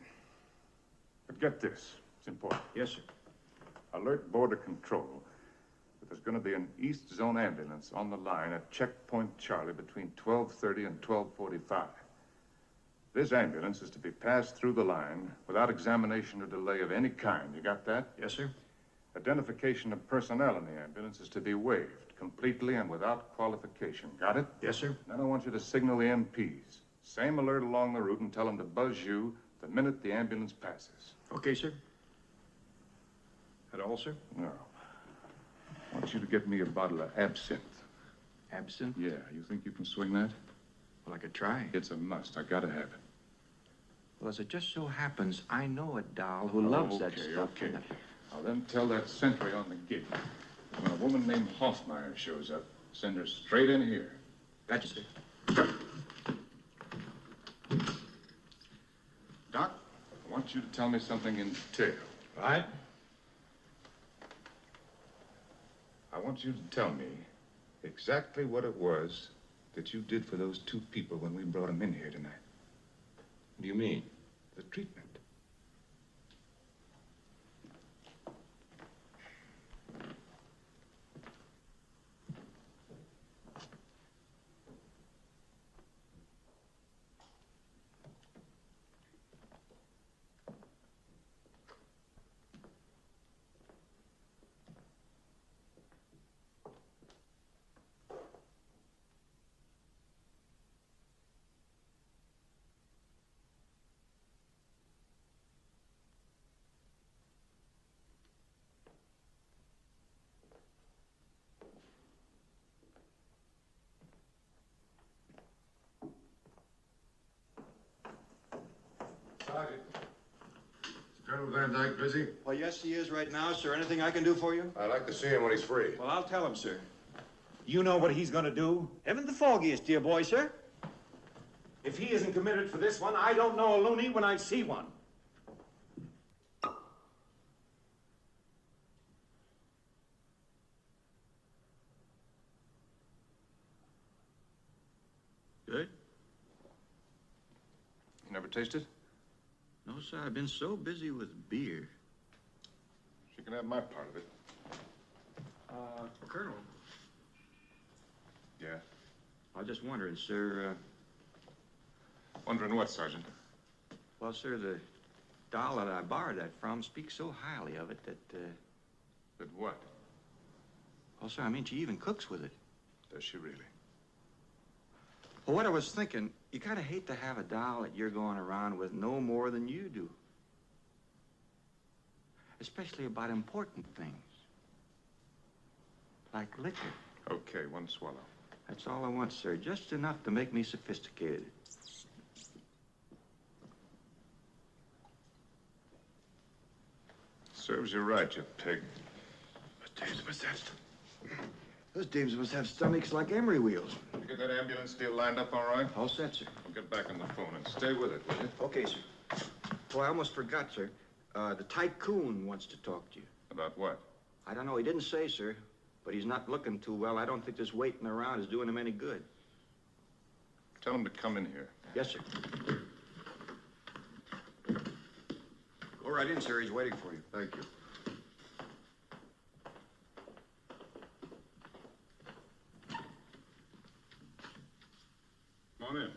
But get this. It's important. Yes, sir. Alert Border Control that there's going to be an East Zone ambulance on the line at Checkpoint Charlie between 12:30 and 12:45. This ambulance is to be passed through the line without examination or delay of any kind. You got that? Yes, sir. Identification of personnel in the ambulance is to be waived completely and without qualification. Got it? Yes, sir. Then I want you to signal the MPs. Same alert along the route and tell them to buzz you the minute the ambulance passes. Okay, sir. That all, sir? No. I want you to get me a bottle of absinthe. Absinthe? Yeah, you think you can swing that? Well, I could try. It's a must. I gotta have it. Well, as it just so happens, I know a doll who loves that stuff. Okay. I'll then tell that sentry on the gate. When a woman named Hoffmeyer shows up, send her straight in here. Gotcha, sir. Doc, I want you to tell me something in detail. All right. I want you to tell me exactly what it was that you did for those two people when we brought them in here tonight. What do you mean? The treatment. Sergeant. Is Colonel Van Dyke busy? Well, yes, he is right now, sir. Anything I can do for you? I'd like to see him when he's free. Well, I'll tell him, sir. You know what he's gonna do? Heaven the foggiest, dear boy, sir. If he isn't committed for this one, I don't know a loony when I see one. Good? You never tasted? No, sir. I've been so busy with beer. She can have my part of it. Colonel. Yeah? I was just wondering, sir, Wondering what, Sergeant? well, sir, the doll that I borrowed that from speaks so highly of it that, That what? well, sir, I mean, she even cooks with it. Does she really? Well, what I was thinking, you kind of hate to have a doll that you're going around with no more than you do. Especially about important things. Like liquor. Okay, one swallow. That's all I want, sir. Just enough to make me sophisticated. Serves you right, you pig. Those dames must have stomachs like emery wheels. You get that ambulance deal lined up all right? All set, sir. I'll get back on the phone and stay with it, will you? Okay, sir. Oh, I almost forgot, sir. The tycoon wants to talk to you. About what? I don't know. He didn't say, sir. But he's not looking too well. I don't think this waiting around is doing him any good. Tell him to come in here. Yes, sir. Go right in, sir. He's waiting for you. Thank you. Come on in.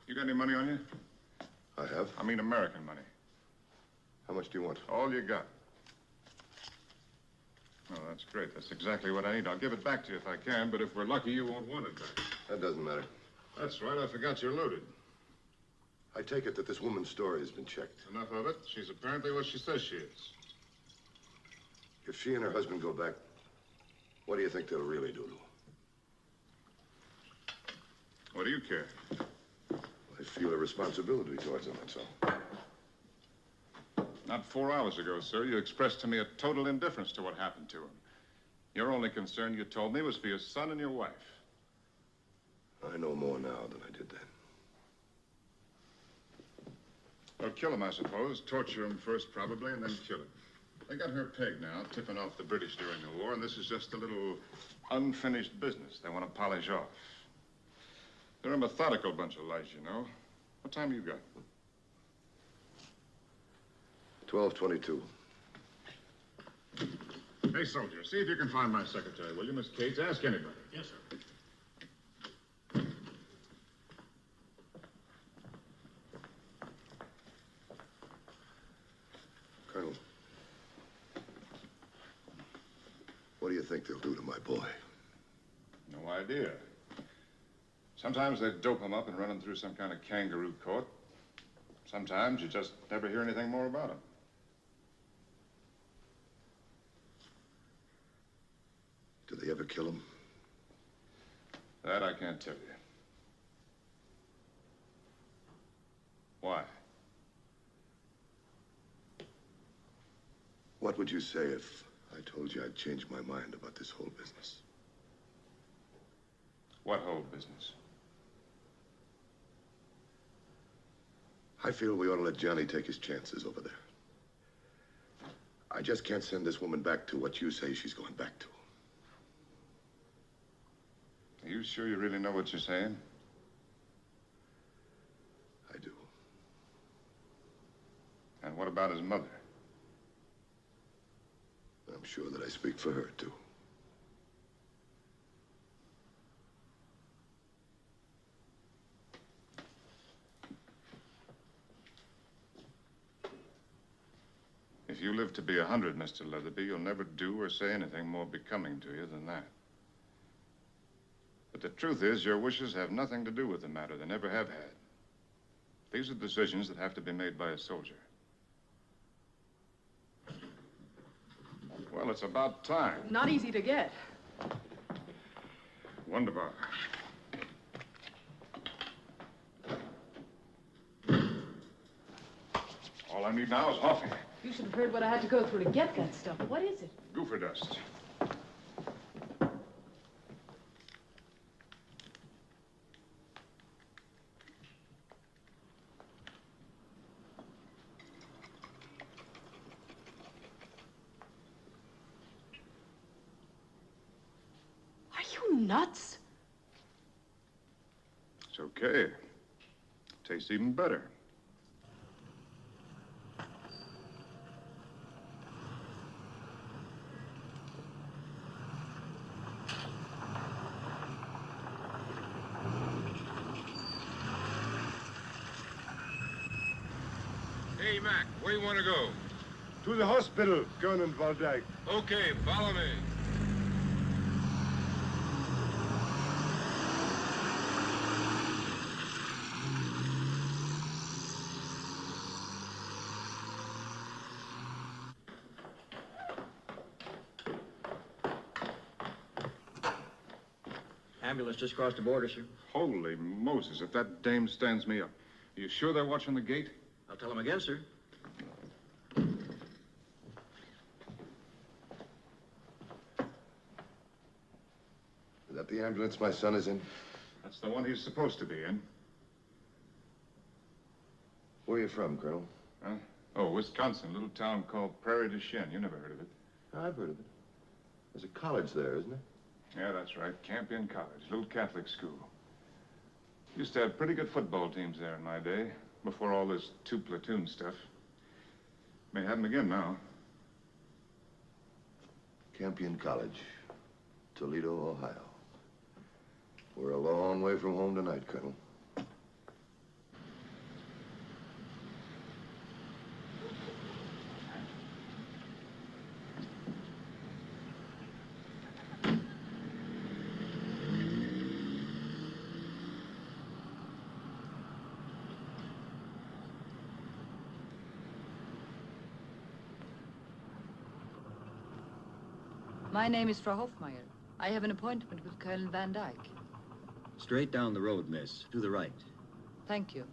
You got any money on you? I have. I mean American money. How much do you want? All you got. Oh, that's great. That's exactly what I need. I'll give it back to you if I can, but if we're lucky, you won't want it back. That doesn't matter. That's right. I forgot you're loaded. I take it that this woman's story has been checked. Enough of it. She's apparently what she says she is. If she and her husband go back, what do you think they'll really do to her? What do you care? I feel a responsibility towards them, that's all. Not 4 hours ago, sir, you expressed to me a total indifference to what happened to him. Your only concern, you told me, was for your son and your wife. I know more now than I did then. Well, kill him, I suppose. Torture him first, probably, and then kill him. They got her pegged now, tipping off the British during the war, and this is just a little unfinished business they want to polish off. They're a methodical bunch of lies, you know. What time you got? 12:22. Hey, soldier, see if you can find my secretary, will you, Miss Cates? Ask anybody. Yes, sir. Colonel, what do you think they'll do to my boy? No idea. Sometimes they dope him up and run him through some kind of kangaroo court. Sometimes you just never hear anything more about him. Do they ever kill him? That I can't tell you. Why? What would you say if I told you I'd changed my mind about this whole business? What whole business? I feel we ought to let Johnny take his chances over there. I just can't send this woman back to what you say she's going back to. Are you sure you really know what you're saying? I do. And what about his mother? I'm sure that I speak for her, too. If you live to be 100, Mr. Leatherby, you'll never do or say anything more becoming to you than that. But the truth is, your wishes have nothing to do with the matter. They never have had. These are decisions that have to be made by a soldier. Well, it's about time. Not easy to get. Wunderbar. All I need now is coffee. You should have heard what I had to go through to get that stuff. What is it? Gopher dust. Are you nuts? It's okay. Tastes even better. Hey, Mac, where you want to go? To the hospital, Colonel Broderick. Okay, follow me. Ambulance just crossed the border, sir. Holy Moses, if that dame stands me up. Are you sure they're watching the gate? I'll tell them again, sir. Is that the ambulance my son is in? That's the one he's supposed to be in. Where are you from, Colonel? Huh? Oh, Wisconsin, a little town called Prairie du Chien. You never heard of it. I've heard of it. There's a college there, isn't there? Yeah, that's right. Campion College, little Catholic school. Used to have pretty good football teams there in my day, before all this two-platoon stuff. May have them again now. Campion College, Toledo, Ohio. We're a long way from home tonight, Colonel. My name is Frau Hofmeyer. I have an appointment with Colonel Van Dyke. Straight down the road, miss. To the right. Thank you.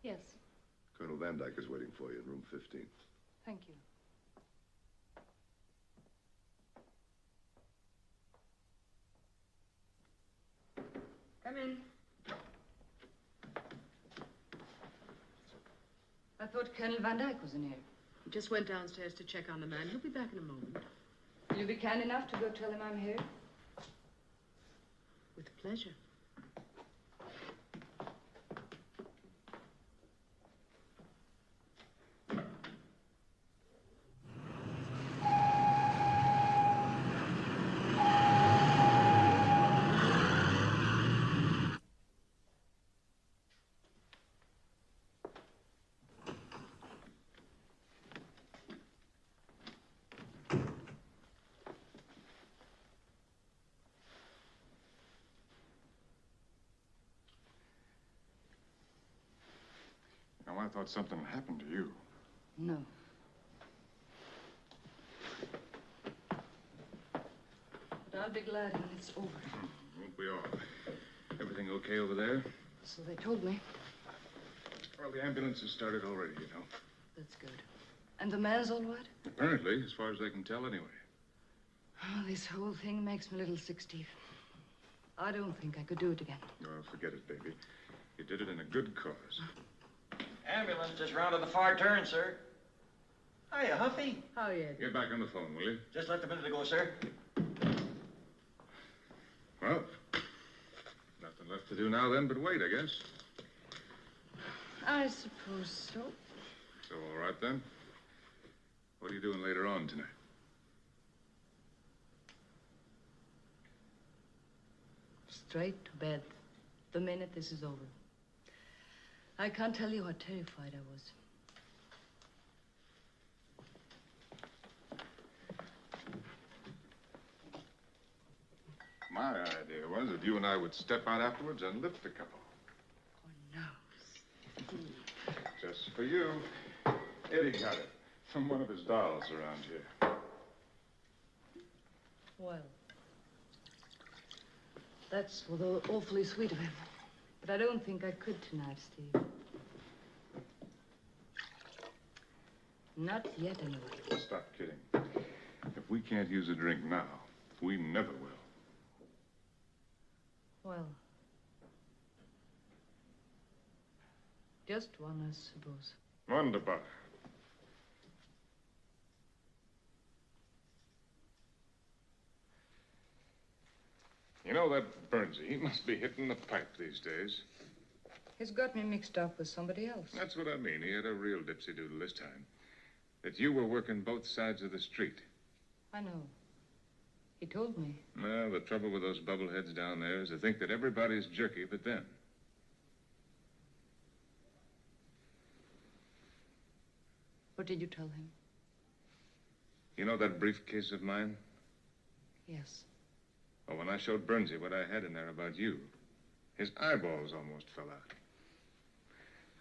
Yes, Colonel Van Dyke is waiting for you in room 15. thank you. Come in. I thought Colonel Van Dyke was in here. He just went downstairs to check on the man. He'll be back in a moment. Will you be kind enough to go tell him I'm here? With pleasure. Now, I thought something happened to you. No. But I'll be glad when it's over. Won't we all? Everything okay over there? So they told me. Well, the ambulance has started already, you know. That's good. And the man's all right? Apparently, as far as they can tell anyway. Oh, this whole thing makes me a little sick, Steve. I don't think I could do it again. Oh, forget it, baby. You did it in a good cause. Ambulance just rounded the far turn, sir. Hiya, Huffy. How are you? Get back on the phone, will you? Just left a minute ago, sir. Well, nothing left to do now then but wait, I guess. I suppose so. So, all right then. What are you doing later on tonight? Straight to bed the minute this is over. I can't tell you how terrified I was. My idea was that you and I would step out afterwards and lift a couple. Oh, no. Just for you. Eddie got it from one of his dolls around here. Well, that's awfully sweet of him. But I don't think I could tonight, Steve. Not yet, anyway. Stop kidding. If we can't use a drink now, we never will. Well, just one, I suppose. Wonderful. You know, that Burnsy, he must be hitting the pipe these days. He's got me mixed up with somebody else. That's what I mean. He had a real dipsy-doodle this time. That you were working both sides of the street. I know. He told me. Well, the trouble with those bubbleheads down there is to think that everybody's jerky but them. What did you tell him? You know that briefcase of mine? Yes. Well, when I showed Burnsy what I had in there about you, his eyeballs almost fell out.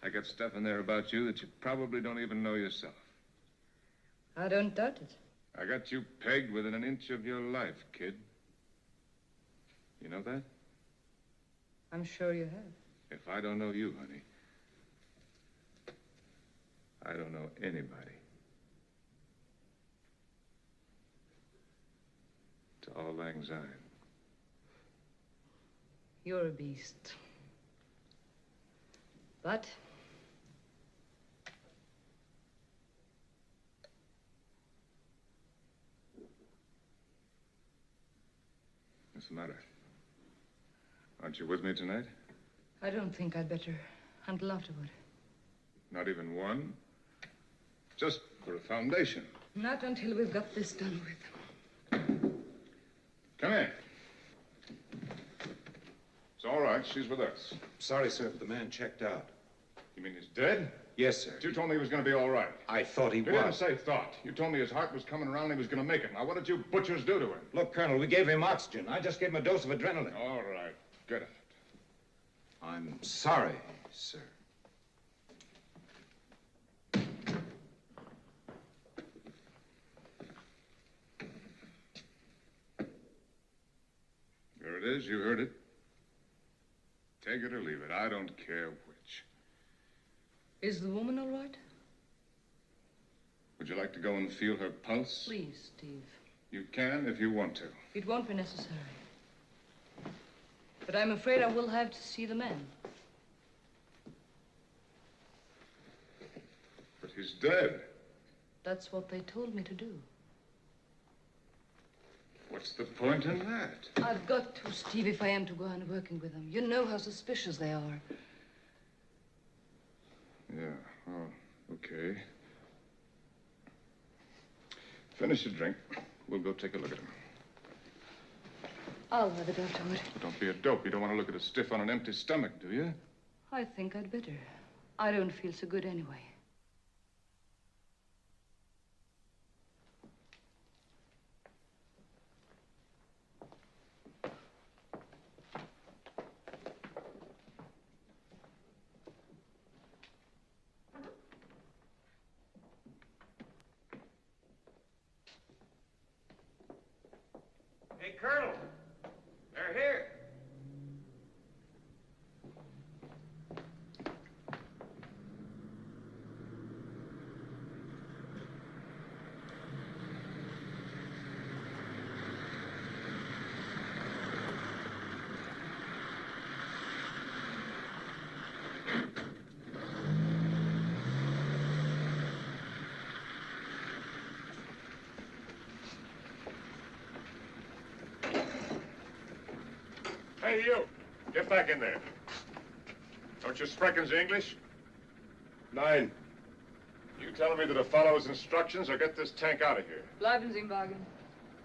I got stuff in there about you that you probably don't even know yourself. I don't doubt it. I got you pegged within an inch of your life, kid. You know that? I'm sure you have. If I don't know you, honey, I don't know anybody. It's all lang syne. You're a beast. But what's the matter? Aren't you with me tonight? I don't think I'd better until afterward. Not even one? Just for a foundation. Not until we've got this done with. Come in. It's all right. She's with us. Sorry, sir, but the man checked out. You mean he's dead? Yes, sir. But you told me he was going to be all right. I thought he You was. didn't say thought. You told me his heart was coming around and he was going to make it. Now, what did you butchers do to him? Look, Colonel, we gave him oxygen. I just gave him a dose of adrenaline. All right. Get it. I'm sorry, sir. There it is. You heard it. Take it or leave it. I don't care which. Is the woman all right? Would you like to go and feel her pulse? Please, Steve. You can if you want to. It won't be necessary. But I'm afraid I will have to see the man. But he's dead. That's what they told me to do. What's the point in that? I've got to, Steve, if I am to go on working with them. You know how suspicious they are. Yeah, oh, okay. Finish your drink. We'll go take a look at him. I'll have it afterward. Don't be a dope. You don't want to look at a stiff on an empty stomach, do you? I think I'd better. I don't feel so good anyway. Hey, Colonel. They're here. Hey, you. Get back in there. Don't you sprechen English? 9. You telling me to follow his instructions or get this tank out of here? Bleiben Sie im Wagen.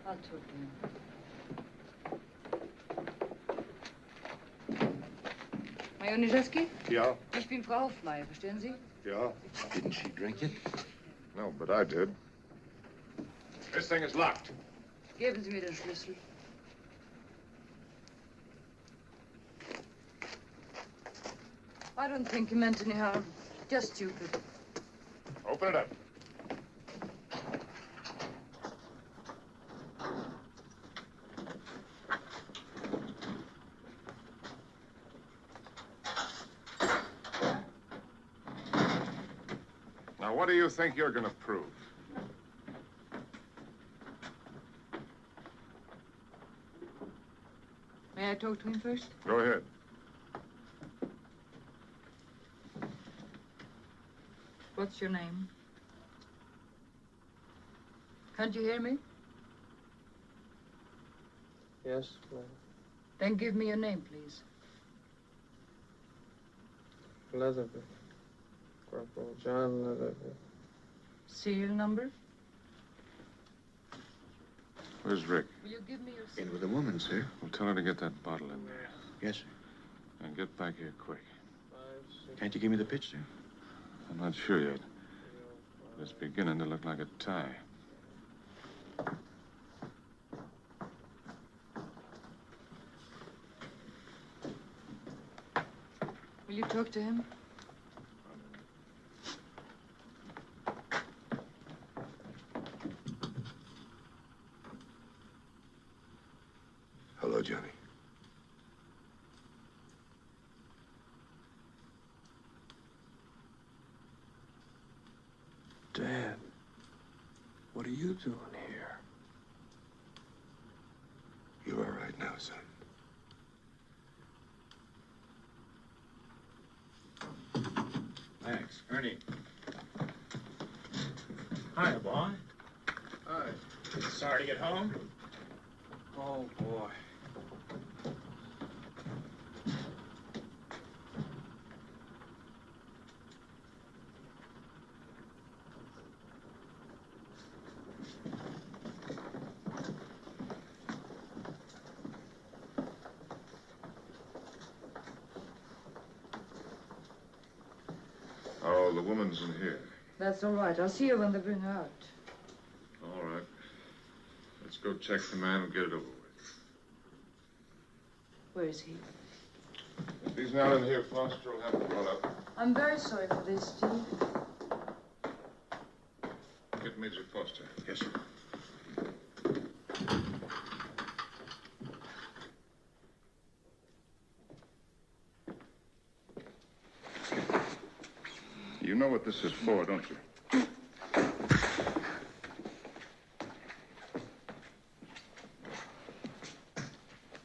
I'll talk to him. Major Nijeski? Ja. Ich bin Frau Hofmeier, verstehen Sie? Ja. Didn't she drink it? No, but I did. This thing is locked. Geben Sie mir den Schlüssel. I don't think he meant any harm. Just stupid. Open it up. Now, what do you think you're going to prove? May I talk to him first? Go ahead. What's your name? Can't you hear me? Yes, ma'am. Then give me your name, please. Leatherby. Corporal John Leatherby. Serial number? Where's Rick? Will you give me your... In with the woman, sir. Well, tell her to get that bottle in there. Yes, sir. And get back here quick. Can't you give me the pitch, sir? I'm not sure yet. But it's beginning to look like a tie. Will you talk to him? Hello, Johnny. Dad, what are you doing here? You're all right now, son. Max, Ernie. Hi, boy. Hi. Sorry to get home. Oh, boy. Oh, the woman's in here. That's all right. I'll see you when they bring her out. All right. Let's go check the man and get it over with. Where is he? If he's not in here, Foster will have to run up. I'm very sorry for this, Steve. Get Major Foster. Yes, sir. you know what this is for, don't you?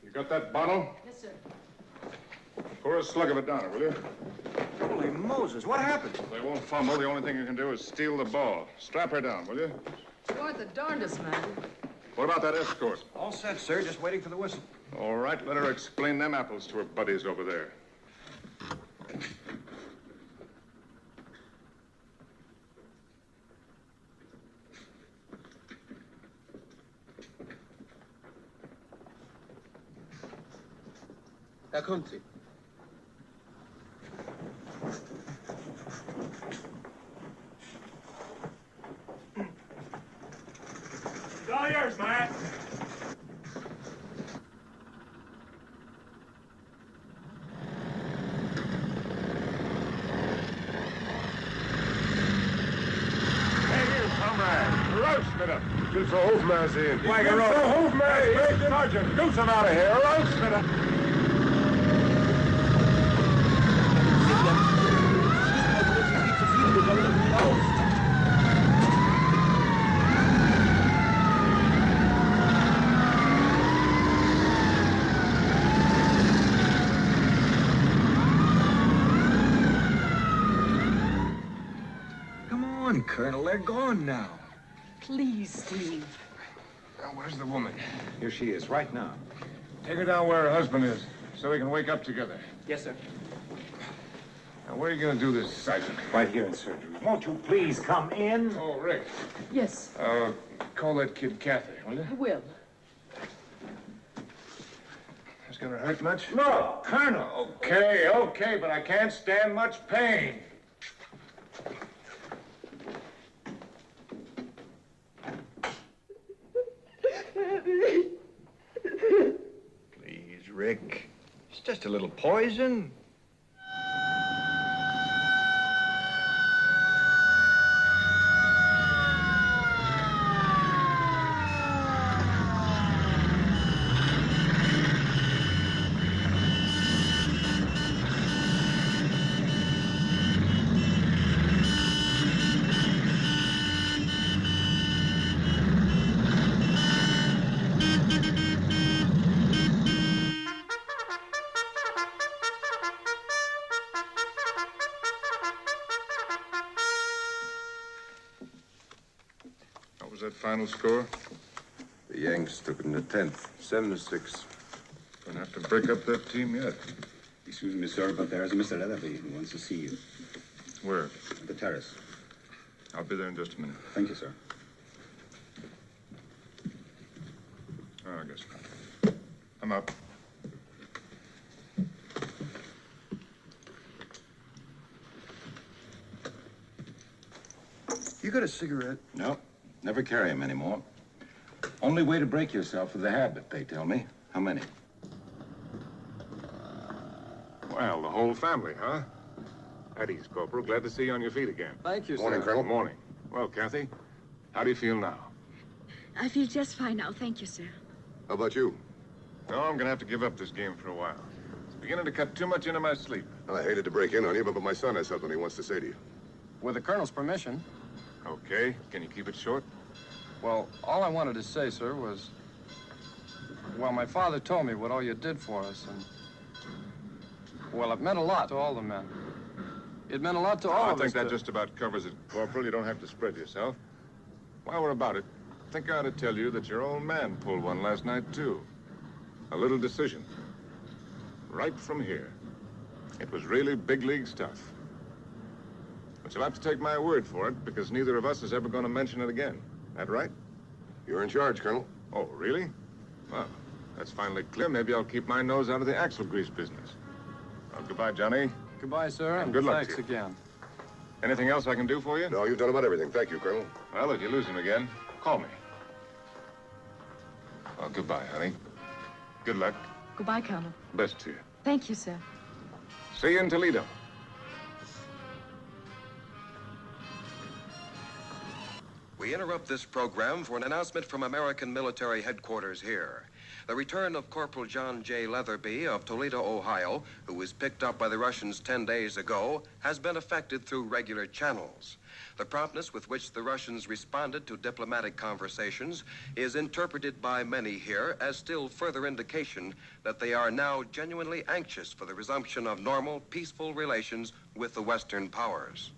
You got that bottle? Yes, sir. Pour a slug of it down her, will you? Holy Moses, what happened? They won't fumble. The only thing you can do is steal the ball. Strap her down, will you? You aren't the darndest man. What about that escort? All set, sir. Just waiting for the whistle. All right, let her explain them apples to her buddies over there. Da kommt sie. It's all yours, Matt. Roostmiddag. Till zo hoofdmaat in. Wagen rood. Zo hoofdmaat in. Sergeant, do some out of here. Roostmiddag. Come on, Colonel. They're gone now. Please, Steve. Now, where's the woman? Here she is, right now. Take her down where her husband is, so we can wake up together. Yes, sir. Now, where are you going to do this, Sergeant? Right here in surgery. Won't you please come in? Oh, Rick. Yes, Call that kid Kathy, will you? I will. It's going to hurt much? No, Colonel. Okay, but I can't stand much pain. Please, Rick. It's just a little poison. What was that final score? The Yanks took it in the 10th, 7-6. Gonna have to break up that team yet. Excuse me, sir, but there is a Mr. Leatherby who wants to see you. Where? At the terrace. I'll be there in just a minute. Thank you, sir. Oh, I guess not. I'm up. You got a cigarette? No, never carry them anymore. Only way to break yourself of the habit, they tell me. How many? Well, the whole family, huh? At ease, Corporal. Glad to see you on your feet again. Thank you, sir. Morning, Colonel. Morning. Well, Kathy, how do you feel now? I feel just fine now, thank you, sir. How about you? No, I'm gonna have to give up this game for a while. It's beginning to cut too much into my sleep. I hated to break in on you, but my son has something he wants to say to you. With the Colonel's permission. Okay, can you keep it short? Well, all I wanted to say, sir, was... Well, my father told me what all you did for us, and... Well, it meant a lot to all the men. It meant a lot to all of us. I think that just about covers it, Corporal. You don't have to spread yourself. While we're about it, I think I ought to tell you that your old man pulled one last night, too. A little decision. Right from here. It was really big league stuff. But you'll have to take my word for it, because neither of us is ever going to mention it again. That right? You're in charge, Colonel. Oh, really? Well, that's finally clear. Maybe I'll keep my nose out of the axle grease business. Well, goodbye, Johnny. Goodbye, sir, and good luck thanks to you. again. Anything else I can do for you? No, you've done about everything. Thank you, Colonel. Well, if you lose him again, call me. Well, goodbye, honey. Good luck. Goodbye, Colonel. Best to you. Thank you, sir. See you in Toledo. We interrupt this program for an announcement from American military headquarters here. The return of Corporal John J. Leatherby of Toledo, Ohio, who was picked up by the Russians 10 days ago, has been effected through regular channels. The promptness with which the Russians responded to diplomatic conversations is interpreted by many here as still further indication that they are now genuinely anxious for the resumption of normal, peaceful relations with the Western powers.